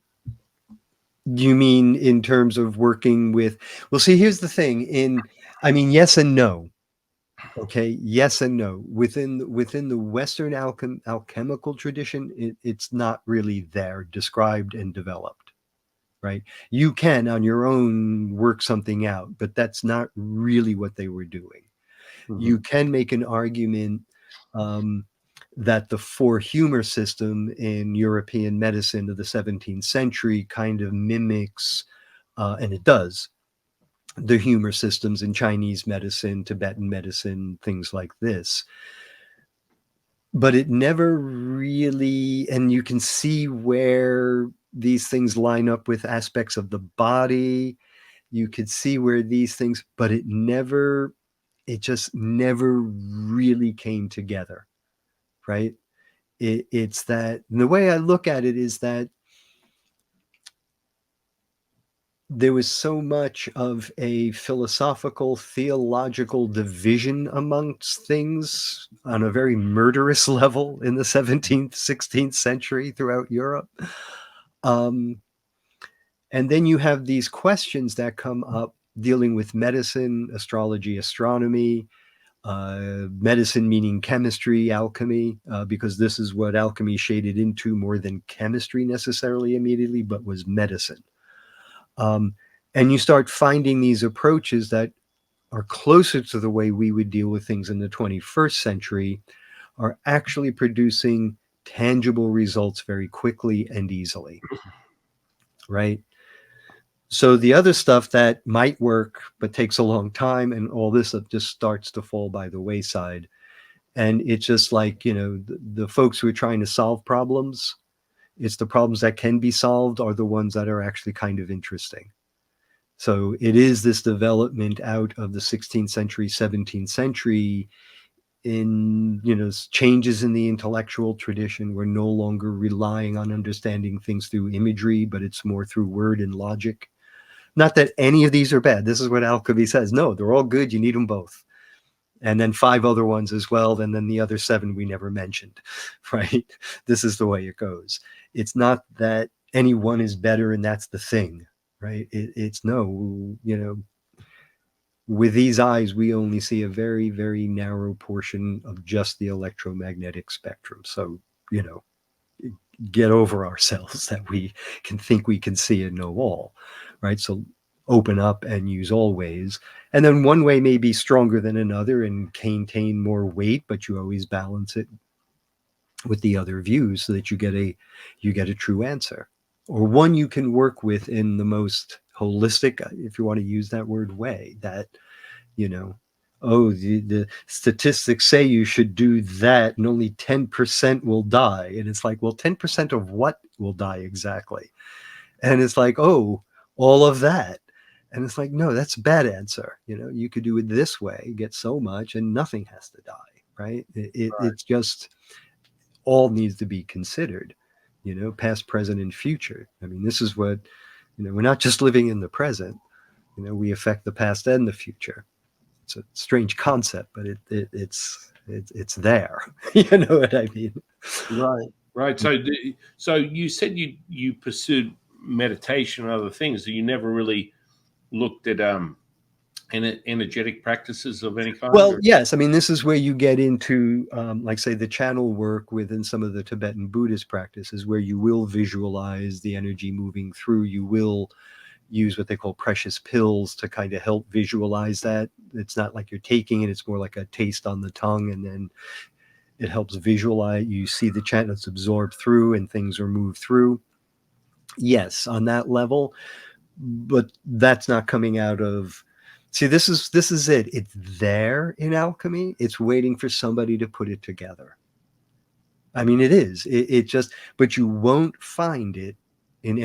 You mean in terms of working with? Well, see, here's the thing. Yes and no. Okay, yes and no. Within the Western alchemical tradition, it's not really there, described and developed, right? You can on your own work something out, but that's not really what they were doing. You can make an argument um, that the four humor system in European medicine of the 17th century kind of mimics, and it does, the humor systems in Chinese medicine, Tibetan medicine, things like this. But it never really, and you can see where these things line up with aspects of the body. You could see where these things, but it just never really came together, right? It's that the way I look at it is that there was so much of a philosophical, theological division amongst things on a very murderous level in the 17th, 16th century throughout Europe. And then you have these questions that come up dealing with medicine, astrology, astronomy, medicine meaning chemistry, alchemy, because this is what alchemy shaded into more than chemistry necessarily immediately, but was medicine. And you start finding these approaches that are closer to the way we would deal with things in the 21st century, are actually producing tangible results very quickly and easily, right? So the other stuff that might work but takes a long time and all this stuff just starts to fall by the wayside. And it's just like, the folks who are trying to solve problems, it's the problems that can be solved are the ones that are actually kind of interesting. So it is this development out of the 16th century, 17th century in, changes in the intellectual tradition. We're no longer relying on understanding things through imagery, but it's more through word and logic. Not that any of these are bad. This is what alchemy says. No, they're all good. You need them both. And then 5 other ones as well. And then the other 7 we never mentioned, right? This is the way it goes. It's not that any one is better and that's the thing, right? It's no, with these eyes, we only see a very, very narrow portion of just the electromagnetic spectrum. So, get over ourselves that we can think we can see and know all, right? So open up and use all ways. And then one way may be stronger than another and contain more weight, but you always balance it with the other views so that you get a true answer, or one you can work with in the most holistic, if you want to use that word, way that, the statistics say you should do that and only 10% will die. And it's like, well, 10% of what will die exactly? And it's like, oh, all of that. And it's like, no, that's a bad answer. You could do it this way, get so much and nothing has to die, right? It's just all needs to be considered, past, present, and future. I mean, this is what, we're not just living in the present, we affect the past and the future. It's a strange concept, but it's there. You know what I mean? Right. So you said you pursued meditation and other things. So you never really looked at energetic practices of any kind? Well, yes. I mean, this is where you get into, like, say, the channel work within some of the Tibetan Buddhist practices, where you will visualize the energy moving through. You will use what they call precious pills to kind of help visualize that. It's not like you're taking it. It's more like a taste on the tongue, and then it helps visualize. You see the chant that's absorbed through and things are moved through. Yes, on that level, but that's not coming out of. See, this is it. It's there in alchemy. It's waiting for somebody to put it together. I mean, it is. It just, but you won't find it in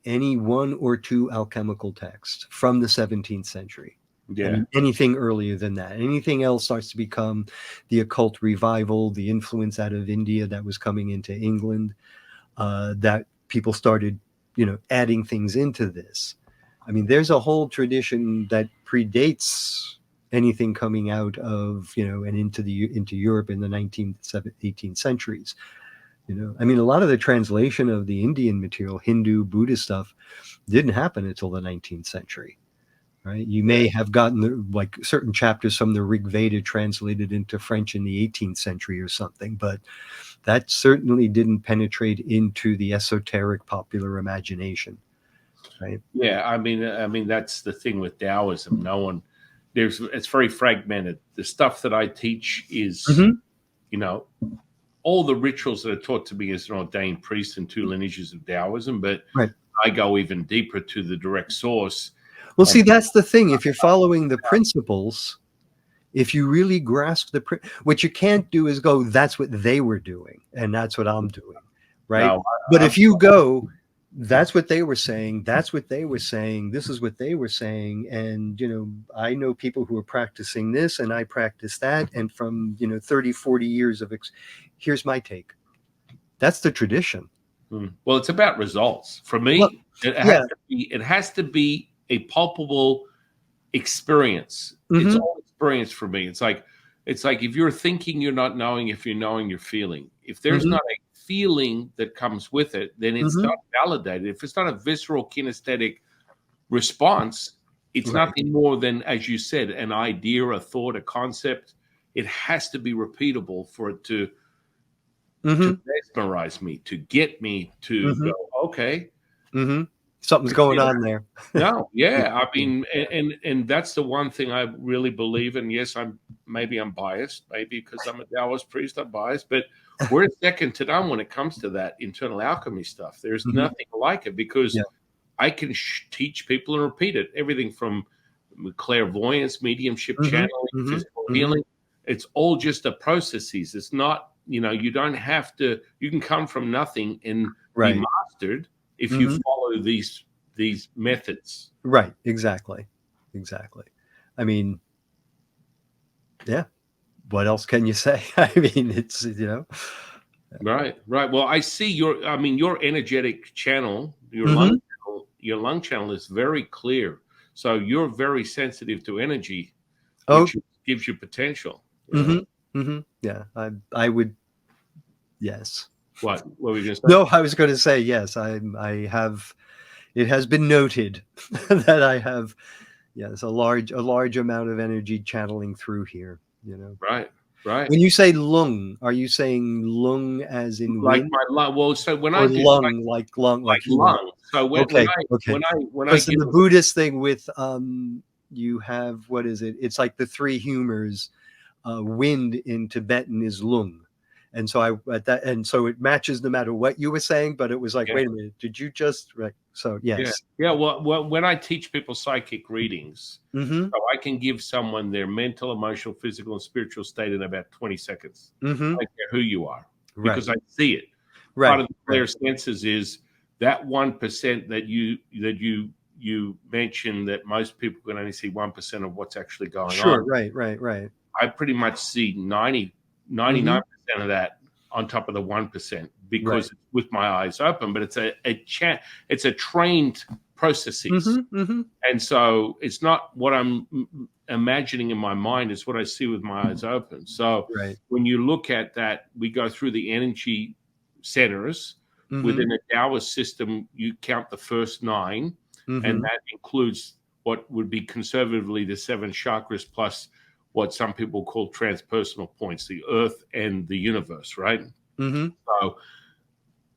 any 1 or 2 alchemical texts from the 17th century. Yeah. I mean, anything earlier than that. Anything else starts to become the occult revival, the influence out of India that was coming into England, that people started, adding things into this. I mean, there's a whole tradition that predates anything coming out of, and into Europe in the 19th, 18th centuries. I mean, a lot of the translation of the Indian material, Hindu, Buddhist stuff, didn't happen until the 19th century, right? You may have gotten like certain chapters from the Rig Veda translated into French in the 18th century or something, but that certainly didn't penetrate into the esoteric popular imagination, right? Yeah, I mean that's the thing with Taoism. It's very fragmented. The stuff that I teach is, all the rituals that are taught to me as an ordained priest in 2 lineages of Taoism, but Right. I go even deeper to the direct source. Well, see, that's the thing. If you're following the principles, if you really grasp what you can't do is go, that's what they were doing, and that's what I'm doing, right? No, But if you go, that's what they were saying, that's what they were saying, this is what they were saying, and, I know people who are practicing this, and I practice that, and from, 30, 40 years of here's my take. That's the tradition. Well, it's about results. For me, Well, it has to be a palpable experience. It's all experience for me. It's like if you're thinking, you're not knowing. If you're knowing, you're feeling. If there's not a feeling that comes with it, then it's not validated. If it's not a visceral kinesthetic response, it's nothing more than, as you said, an idea, a thought, a concept. it has to be repeatable for it to Mm-hmm. mesmerize me, to get me to Mm-hmm. go, okay. Mm-hmm. Something's I going see on that. there. No, Yeah. yeah. I mean, and that's the one thing I really believe in. Yes, I'm biased, maybe because I'm a Taoist priest, I'm biased, but we're second to none when it comes to that internal alchemy stuff. There's Mm-hmm. nothing like it because Yeah. I can teach people and repeat it. Everything from clairvoyance, mediumship, Mm-hmm. channeling, Mm-hmm. physical Mm-hmm. healing. It's all just a processes. It's not, you don't have to, you can come from nothing and be Right. mastered if you Mm-hmm. follow these methods. Right. Exactly. Exactly. I mean, yeah. What else can you say? I mean, it's, Right, right. Well, I see your energetic channel, Mm-hmm. your lung channel is very clear. So you're very sensitive to energy, Oh, which gives you potential. mm-hmm. Mm-hmm. Yeah. I would, yes. What were you going to say? No, I was going to say, yes, I have, it has been noted that I have, yes, a large amount of energy channeling through here. Right, right. When you say lung, are you saying lung as in Like wind, my lung. Well, so when I or do lung, like like human? lung. So Okay, okay. when I Because in give the Buddhist thing with you have, what is it? It's like the three humors. Wind in Tibetan is lung. And so so it matches no matter what you were saying, but it was like, yeah, wait a minute, did you just, right? So yeah, yes. yeah. Well, when I teach people psychic readings, Mm-hmm. so I can give someone their mental, emotional, physical, and spiritual state in about 20 seconds. Mm-hmm. I don't care who you are Right. because I see it. Part Right. of the Right. clear senses is that 1% that you mentioned that most people can only see 1% of what's actually going on. Sure. Right. Right. Right. I pretty much see 99% Mm-hmm. of that on top of the 1% Right. because it's with my eyes open, but it's a trained processes. Mm-hmm. Mm-hmm. And so it's not what I'm imagining in my mind, it's what I see with my eyes open. So Right. when you look at that, we go through the energy centers. Mm-hmm. Within a Taoist system, you count the first 9, and Mm-hmm. that includes what would be conservatively the 7 chakras plus what some people call transpersonal points, the earth and the universe, right? Mm-hmm. So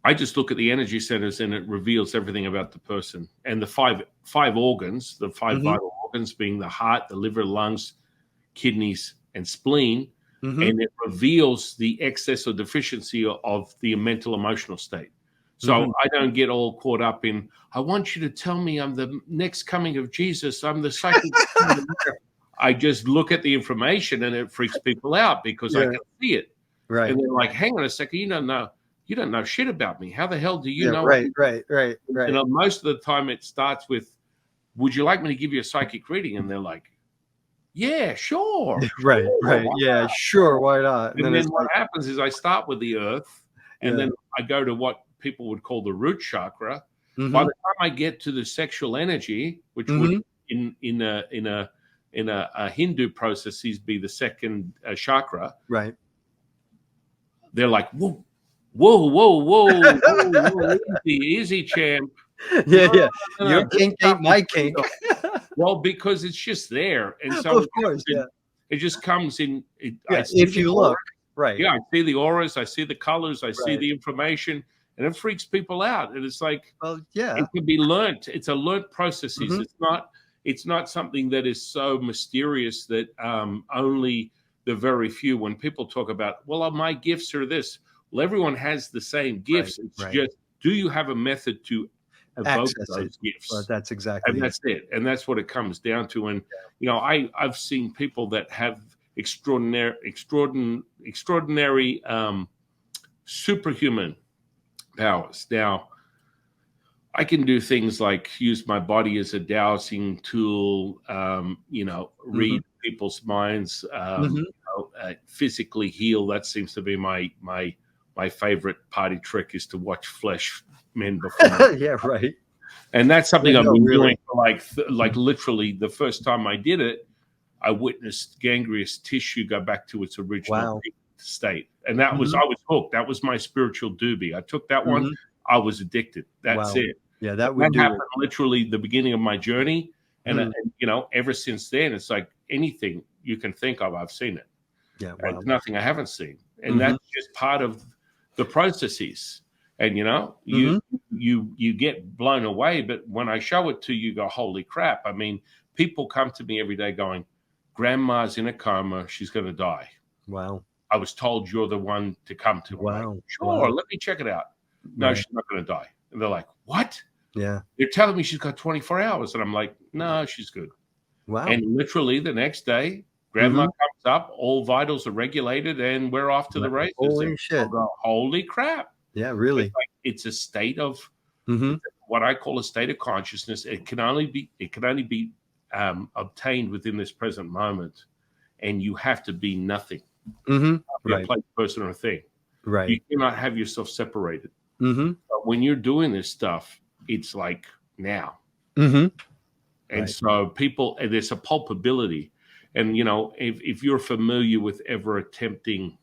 I just look at the energy centers and it reveals everything about the person. And the five organs, the 5 Mm-hmm. vital organs being the heart, the liver, lungs, kidneys, and spleen, Mm-hmm. and it reveals the excess or deficiency of the mental emotional state. So Mm-hmm. I don't get all caught up in, I want you to tell me I'm the next coming of Jesus. I'm the psychic. I just look at the information and it freaks people out because I Yeah. can see it. Right. And they're like, hang on a second, you don't know shit about me. How the hell do you Yeah. know? Right. Right. Right. And Right. most of the time it starts with, would you like me to give you a psychic reading? And they're like, yeah, sure. Right. Sure. Right. Yeah. Sure. Why not? And And then then it's what like, happens is I start with the earth and yeah. then I go to what people would call the root chakra. By Mm-hmm. the time I get to the sexual energy, which would Mm-hmm. in a Hindu processes be the second chakra, Right. they're like, whoa, whoa, whoa, whoa, whoa, whoa, easy, champ. Yeah. No, Yeah. no, Your no, this kink stuff ain't is my pretty kink. good. Well, because it's just there, and so Of course. Yeah. it just comes in. I Yeah. see If the you aura. look. Right. Yeah, I see the auras, I see the colors, I see Right. the information, and it freaks people out. And it's like Well, yeah. it can be learnt. It's a learnt processes. Mm-hmm. It's not something that is so mysterious that only the very few. When people talk about, well, my gifts are this. Well, everyone has the same Right. gifts. It's Right. just, do you have a method to evoke Access it. those Well, gifts? that's exactly And it. that's it. And that's what it comes down to. And I've seen people that have extraordinary superhuman powers. Now, I can do things like use my body as a dowsing tool, Mm-hmm. read people's minds, Mm-hmm. physically heal. That seems to be my favorite party trick is to watch flesh men before. Yeah. Right. And that's Yeah. something I've No. been Really. doing for like literally the first time I did it, I witnessed gangrenous tissue go back to its original Wow. state. And that was, Mm-hmm. I was hooked. That was my spiritual doobie. I took that one. Mm-hmm. I was addicted. That's Wow. it. Yeah. And That would that do happened it. literally the beginning of my journey. And, Mm. ever since then, it's like anything you can think of, I've seen it. Yeah. There's Wow. nothing I haven't seen, and Mm-hmm. that's just part of the processes. And Mm-hmm. you get blown away. But when I show it to you, you go, holy crap! I mean, people come to me every day going, "Grandma's in a coma; she's going to die." Wow. I was told you're the one to come to. I'm like, Wow. sure, Wow. let me check it out. No, Right. she's not going to die. And they're like, what? Yeah. They're telling me she's got 24 hours. And I'm like, no, she's good. Wow. And literally the next day, grandma Mm-hmm. comes up, all vitals are regulated, and we're off to Wow. the races. And Holy I'll shit. go, holy crap. Yeah. It's Really. like it's a state of Mm-hmm. what I call a state of consciousness. It can only be obtained within this present moment. And you have to be nothing. Mm-hmm. Be a Right. place, person, or a thing. You Right. cannot have yourself separated. Mm-hmm. But when you're doing this stuff, it's like now. Mm-hmm. And Right. so there's a pulpability. And, if you're familiar with ever attempting,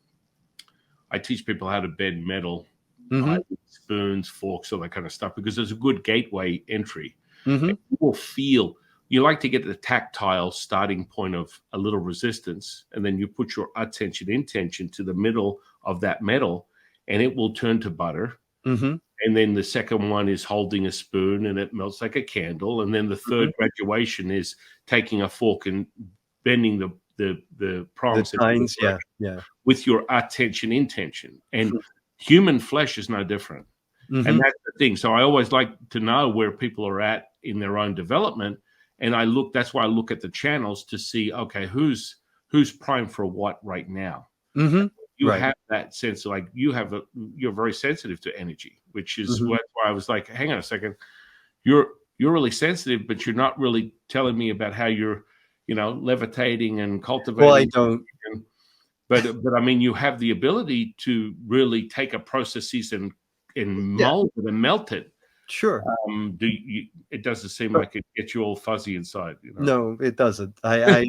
I teach people how to bend metal, Mm-hmm. spoons, forks, all that kind of stuff, because there's a good gateway entry. Mm-hmm. And you will feel, you like to get the tactile starting point of a little resistance, and then you put your intention to the middle of that metal, and it will turn to butter. Mm-hmm. And then the second one is holding a spoon and it melts like a candle. And then the third graduation is taking a fork and bending the The prongs tines. Yeah. Yeah. with your intention. And human flesh is no different. Mm-hmm. And that's the thing. So I always like to know where people are at in their own development. And that's why I look at the channels to see, okay, who's primed for what right now. Mm-hmm. You Right. have that sense of like you're very sensitive to energy, which is Mm-hmm. why I was like, hang on a second, you're really sensitive, but you're not really telling me about how you're, levitating and cultivating. Well, I don't. But I mean, you have the ability to really take a processes and Yeah. mold it and melt it. Sure. It doesn't seem like it gets you all fuzzy inside, No, it doesn't. I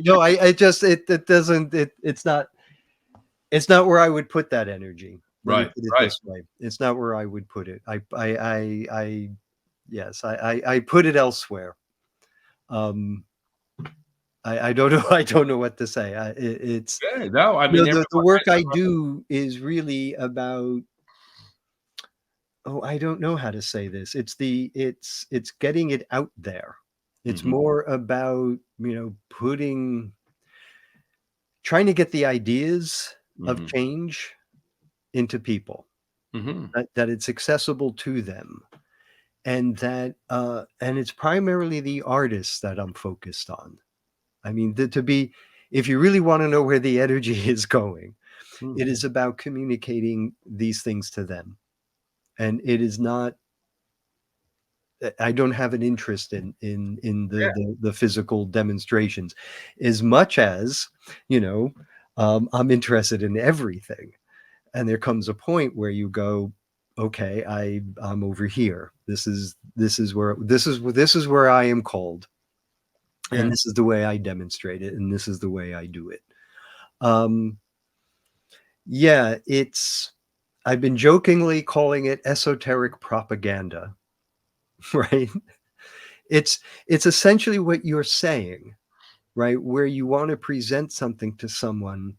know. I just it doesn't. It's not where I would put that energy. Let me Right, put it right. this way. It's not where I would put it. Yes, I put it elsewhere. I don't know. I don't know what to say. It's Yeah, no, I mean, the everyone work has I do is really about. Oh, I don't know how to say this. It's getting it out there. It's Mhm, more about trying to get the ideas of mhm, change into people, mhm. that it's accessible to them, and and it's primarily the artists that I'm focused on. I mean, if you really want to know where the energy is going, Hmm. it is about communicating these things to them. And it is not, I don't have an interest in Yeah. the physical demonstrations as much as, I'm interested in everything. And there comes a point where you go, okay, I'm over here. This is where I am called. And Yeah. this is the way I demonstrate it, and this is the way I do it. Um, yeah, I've been jokingly calling it esoteric propaganda, right? It's essentially what you're saying, right? Where you want to present something to someone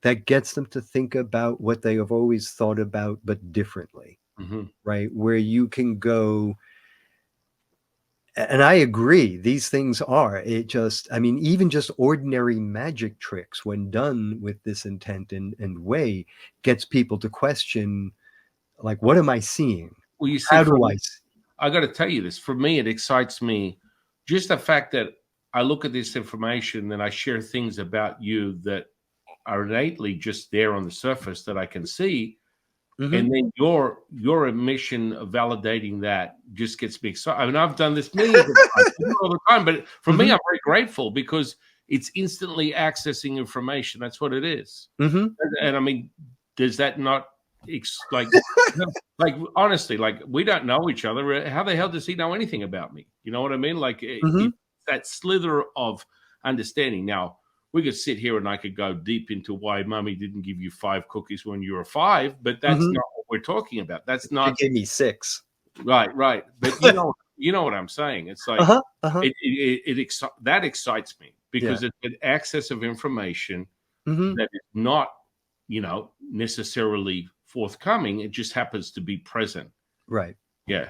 that gets them to think about what they have always thought about, but differently, Mhm. right? Where you can go, and I agree, these things I mean, even just ordinary magic tricks, when done with this intent and way, gets people to question, like, what am I seeing? Well, you see, How do I see? I got to tell you this. For me, it excites me just the fact that I look at this information and I share things about you that are innately just there on the surface that I can see, Mhm. and then your admission of validating that just gets me excited. I mean, I've done this millions of times, I do it all the time, but for me, Mhm. I'm very grateful because it's instantly accessing information. That's what it is. Mhm. And I mean, does that not like like honestly, like we don't know each other. How the hell does he know anything about me? You know what I mean? Like Mhm. that slither of understanding. Now we could sit here and I could go deep into why mummy didn't give you 5 cookies when you were 5, but that's Mhm. not what we're talking about. That's She not gave me 6. right, right. But you know what I'm saying. It's like Uh-huh. Uh-huh. that excites me Yeah. because it's an access of information Hmm. that is not, necessarily forthcoming. It just happens to be present. Right. Yeah.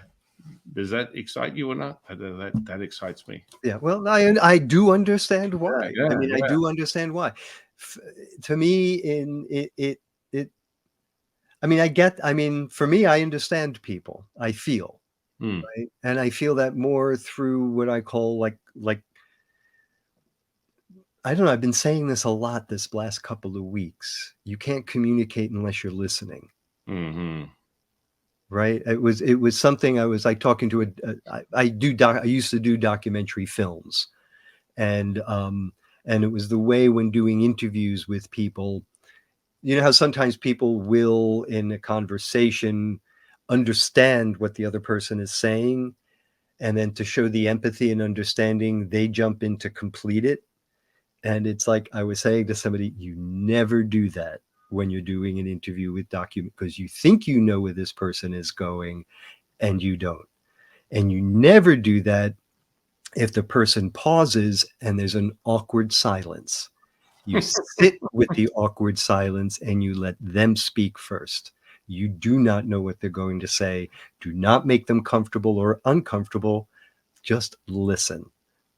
Does that excite you or not? That excites me. Yeah. Well, I do understand why. I Yeah, mean, I yeah. do understand why. F- to me, in it. I mean, I mean, for me, I understand people. I feel, Mm, right, and I feel that more through what I call like I don't know. I've been saying this a lot this last couple of weeks. You can't communicate unless you're listening. hmm Right. It was something I was like talking to I used to do documentary films, and it was the way when doing interviews with people, you know how sometimes people will in a conversation understand what the other person is saying, and then to show the empathy and understanding, they jump in to complete it. And it's like I was saying to somebody, you never do that when you're doing an interview with document, because you think you know where this person is going and you don't. And you never do that if the person pauses and there's an awkward silence. You sit with the awkward silence and you let them speak first. You do not know what they're going to say. Do not make them comfortable or uncomfortable. Just listen.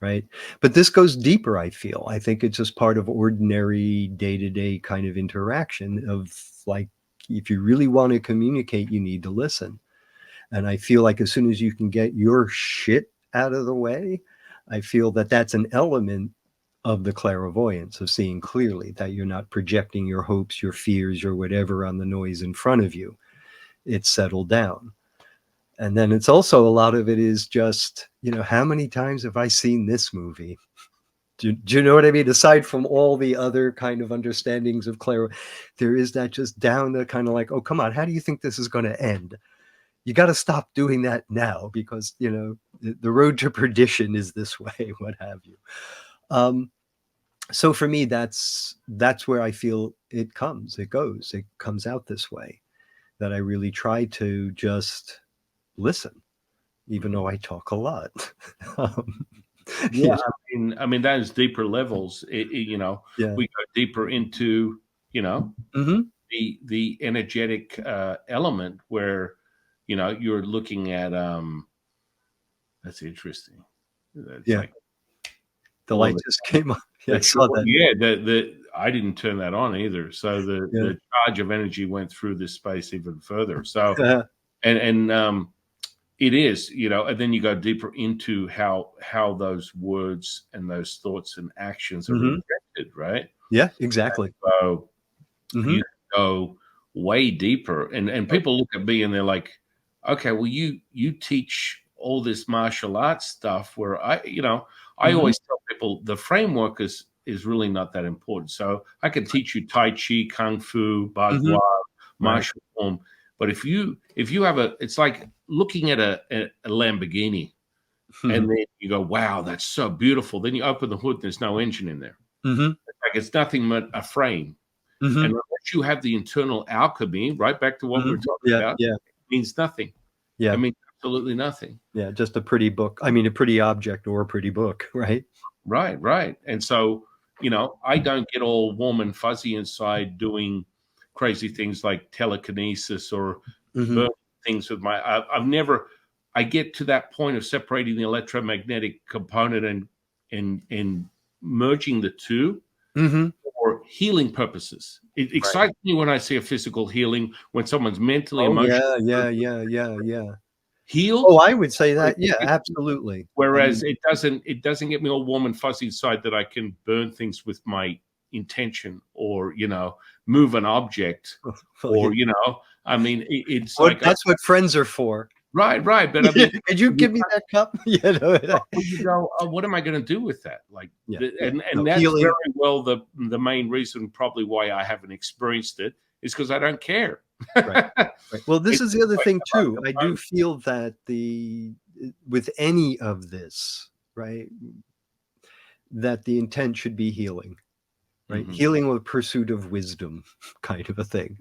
Right. But this goes deeper, I feel. I think it's just part of ordinary day to day kind of interaction of like, if you really want to communicate, you need to listen. And I feel like as soon as you can get your shit out of the way, I feel that that's an element of the clairvoyance, of seeing clearly, that you're not projecting your hopes, your fears, or whatever on the noise in front of you. It's settled down. And then it's also a lot of it is just, how many times have I seen this movie? Do you know what I mean? Aside from all the other kind of understandings of clairvoyance, there is that just down the kind of like, oh, come on, how do you think this is going to end? You got to stop doing that now, because the road to perdition is this way, what have you. So for me, that's where I feel it comes out this way, that I really try to just listen, even though I talk a lot. um, Yeah, I mean, those deeper levels. yeah. We go deeper into, you know, Hmm. the energetic element where, you're looking at. That's interesting. It's Yeah, like the all light the just came on. Yeah, the I saw that. yeah, the I didn't turn that on either. So Yeah. the charge of energy went through this space even further. So and it is, and then you go deeper into how those words and those thoughts and actions are Hmm. rejected, right? Yeah, exactly. So Hmm. you go way deeper, and people look at me and they're like, okay, well, you teach all this martial arts stuff where I Hmm. always tell people the framework is really not that important. So I can teach you tai chi, kung fu, Hmm. bagua, Right. martial form, but if you have it's like looking at a Lamborghini, Hmm. and then you go, wow, that's so beautiful. Then you open the hood, there's no engine in there. Hmm. Like it's nothing but a frame. And Hmm. unless you have the internal alchemy, right back to what we Hmm. were talking Yeah, about, yeah, it means nothing. It yeah, means absolutely nothing. yeah. Just a pretty book. I mean, a pretty object or a pretty book, right? Right, right. And so, I don't get all warm and fuzzy inside doing crazy things like telekinesis or Hmm. burning things with I've never, I get to that point of separating the electromagnetic component and merging the two Hmm. for healing purposes. It Right. excites me when I see a physical healing, when someone's mentally, Oh emotionally yeah, yeah, yeah, yeah, yeah. healed. Oh, I would say that. Yeah, absolutely. I Whereas mean, it doesn't get me all warm and fuzzy inside that I can burn things with my intention, or move an object, well, yeah. or I mean it's What like, that's what friends are for. right, but I Yeah. mean Could you you give me that cup? you go, oh, what am I going to do with that? Like, Yeah, yeah. and No, that's very healing. well the main reason probably why I haven't experienced it is because I don't care. Right, right. Well, this It's is the other like, thing too. I do feel that with any of this, right, that the intent should be healing, right? Mhm. Healing with pursuit of wisdom, kind of a thing.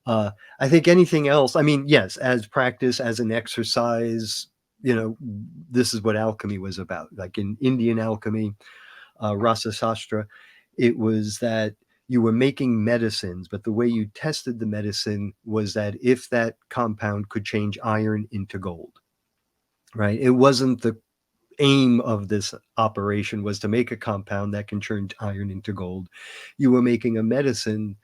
Uh, I think anything else, I mean, yes, as practice, as an exercise, this is what alchemy was about. Like in Indian alchemy, Rasa Sastra, it was that you were making medicines, but the way you tested the medicine was that if that compound could change iron into gold, right? It wasn't the aim of this operation was to make a compound that can turn iron into gold. You were making a medicine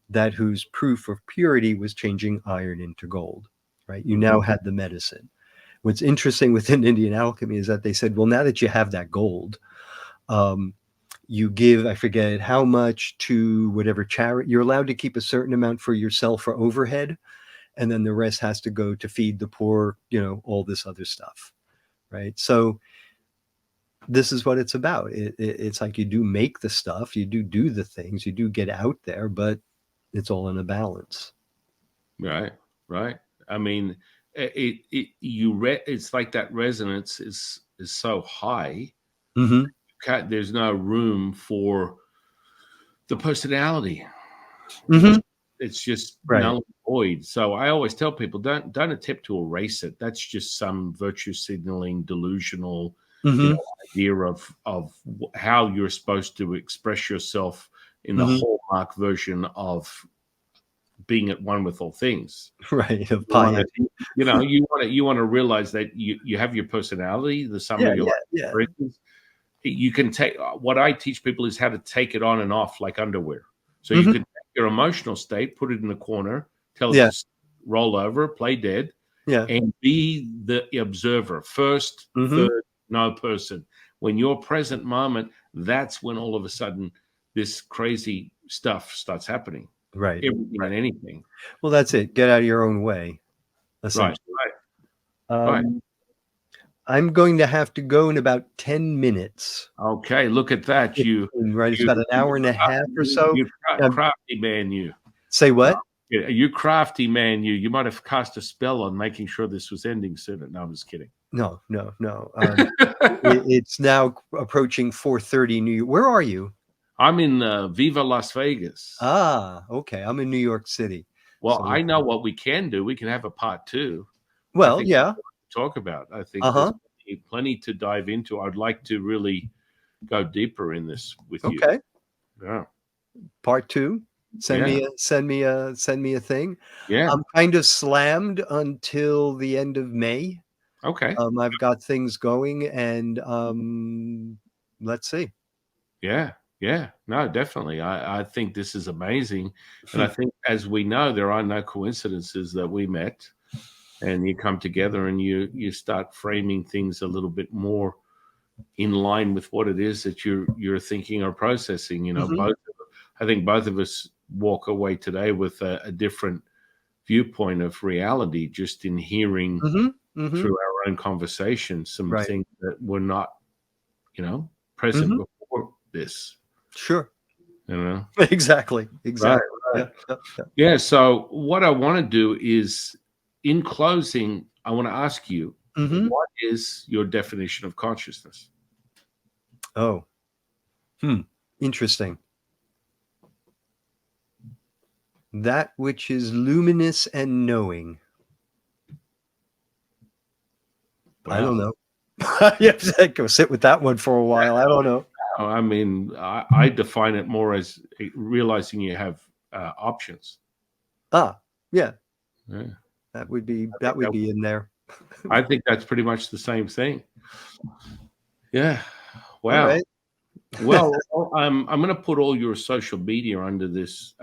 that whose proof of purity was changing iron into gold, right? You now had the medicine. What's interesting within Indian alchemy is that they said, well, now that you have that gold, you give, I forget how much to whatever charity. You're allowed to keep a certain amount for yourself for overhead, and then the rest has to go to feed the poor, all this other stuff, right? So this is what it's about. It's like you do make the stuff, you do the things, you do get out there, but it's all in a balance. Right. I mean, it's like that resonance is so high. Mm-hmm. There's no room for the personality. Mm-hmm. It's just Right. null and void. So I always tell people, don't attempt to erase it. That's just some virtue signaling, delusional, Mm-hmm. idea of how you're supposed to express yourself in the Mm-hmm. hallmark version of being at one with all things. Right. Of piety. You want to realize that you have your personality, the sum of your experiences. You can take what I teach people is how to take it on and off like underwear. So you can take your emotional state, put it in the corner, tell it to roll over, play dead, and be the observer. First, third, no person. When you're present moment, that's when all of a sudden this crazy stuff starts happening. Right. Everything and anything. Well, that's it. Get out of your own way. Right. I'm going to have to go in about 10 minutes. Okay, look at that. Right. It's about an hour and a half or so. You're crafty, man, you. Say what? You crafty, man, you. You might have cast a spell on making sure this was ending sooner. No, I'm just kidding. No. It's now approaching 4:30 New York. Where are you? I'm in Viva Las Vegas. Ah, okay. I'm in New York City. Well, so I know what we can do. We can have a part 2. Well, yeah. Talk about. I think there's plenty to dive into. I'd like to really go deeper in this with you. Okay. Yeah. Part 2. Send me a thing. Yeah. I'm kind of slammed until the end of May. Okay. I've got things going, and let's see. Yeah. No, definitely. I think this is amazing. And I think, as we know, there are no coincidences that we met and you come together and you start framing things a little bit more in line with what it is that you're thinking or processing. I think both of us walk away today with a different viewpoint of reality, just in hearing through our own conversation some things that were not, present before this. Sure. Exactly. Right. Yeah. So what I want to do is, in closing, I want to ask you, what is your definition of consciousness? Oh, interesting. That which is luminous and knowing. Wow. I don't know. You have to go sit with that one for a while. I don't know. I mean, I define it more as realizing you have options. Yeah. That would be in there. I think that's pretty much the same thing. Yeah. Wow. All right. Well, I'm going to put all your social media under this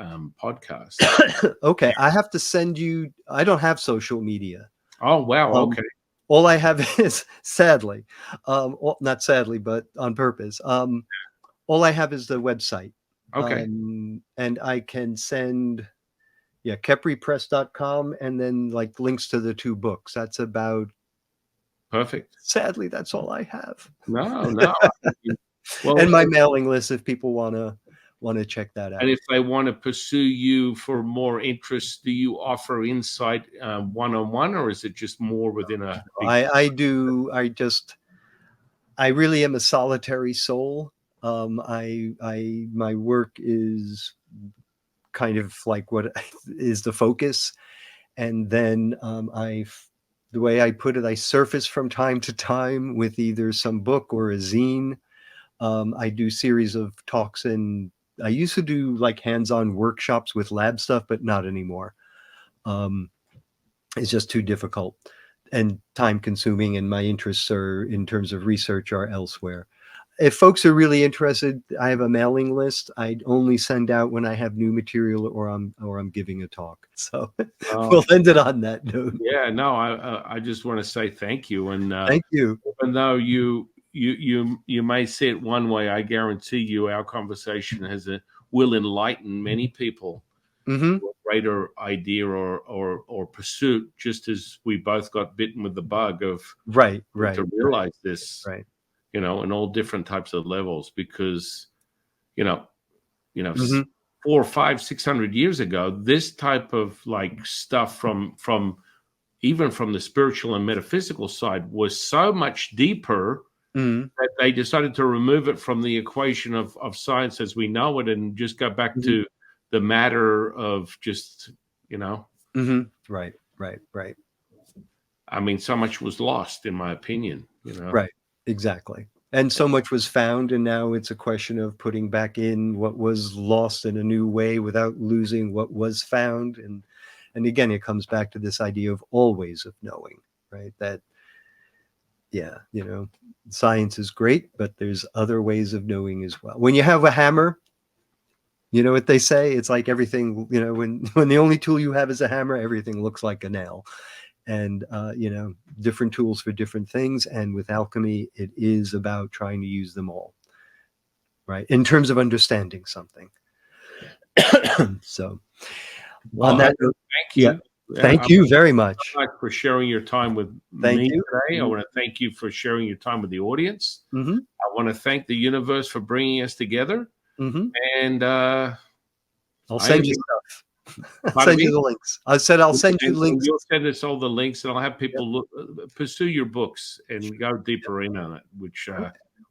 podcast. Okay. I have to send you. I don't have social media. Oh, wow. Okay. All I have is, sadly, not sadly, but on purpose. All I have is the website. Okay. And I can send, kepripress.com, and then like links to the 2 books. That's about. Perfect. Sadly, that's all I have. No. Well, and my mailing list, if people want to check that out. And if they want to pursue you for more interest, do you offer insight one-on-one, or is it just more within a? I do. I really am a solitary soul. My work is kind of like what is the focus, and then the way I put it, I surface from time to time with either some book or a zine. I do series of talks and I used to do like hands-on workshops with lab stuff, but not anymore. It's just too difficult and time consuming, and my interests are, in terms of research, are elsewhere. If folks are really interested, I have a mailing list. I only send out when I have new material or I'm giving a talk. So we'll end it on that note. Yeah, no, I just want to say thank you. And Thank you. even though you may see it one way, I guarantee you our conversation will enlighten many people Mm-hmm. to a greater idea or pursuit, just as we both got bitten with the bug of Right. to realize this, Right. in all different types of levels, because Mm-hmm. 400, 500, 600 years ago, this type of like stuff from even from the spiritual and metaphysical side was so much deeper Mm-hmm. that they decided to remove it from the equation of science as we know it, and just go back Mm-hmm. to the matter of just, Mm-hmm. Right. I mean, so much was lost, in my opinion, Right. Exactly. And so much was found, and now it's a question of putting back in what was lost in a new way without losing what was found. And again, it comes back to this idea of all ways of knowing, right? That, yeah, science is great, but there's other ways of knowing as well. When you have a hammer, you know what they say? It's like everything, when the only tool you have is a hammer, everything looks like a nail. And, different tools for different things. And with alchemy, it is about trying to use them all, right? In terms of understanding something. So well, on that note, thank you. Yeah, thank you very much. For sharing your time with Thank me you. today. I want to thank you for sharing your time with the audience. Mm-hmm. I want to thank the universe for bringing us together. Mm-hmm. And I'll send you stuff. I'll Pardon send me? you the links. I said I'll send you And links. you'll send us all the links, and I'll have people pursue your books and go deeper in on it, which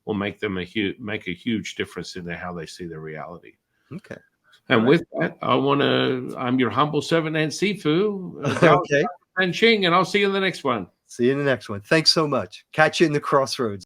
will make them make a huge difference in how they see their reality. Okay. And with that, I'm your humble servant and Sifu, Okay. San Qing, and I'll see you in the next one. See you in the next one. Thanks so much. Catch you in the crossroads.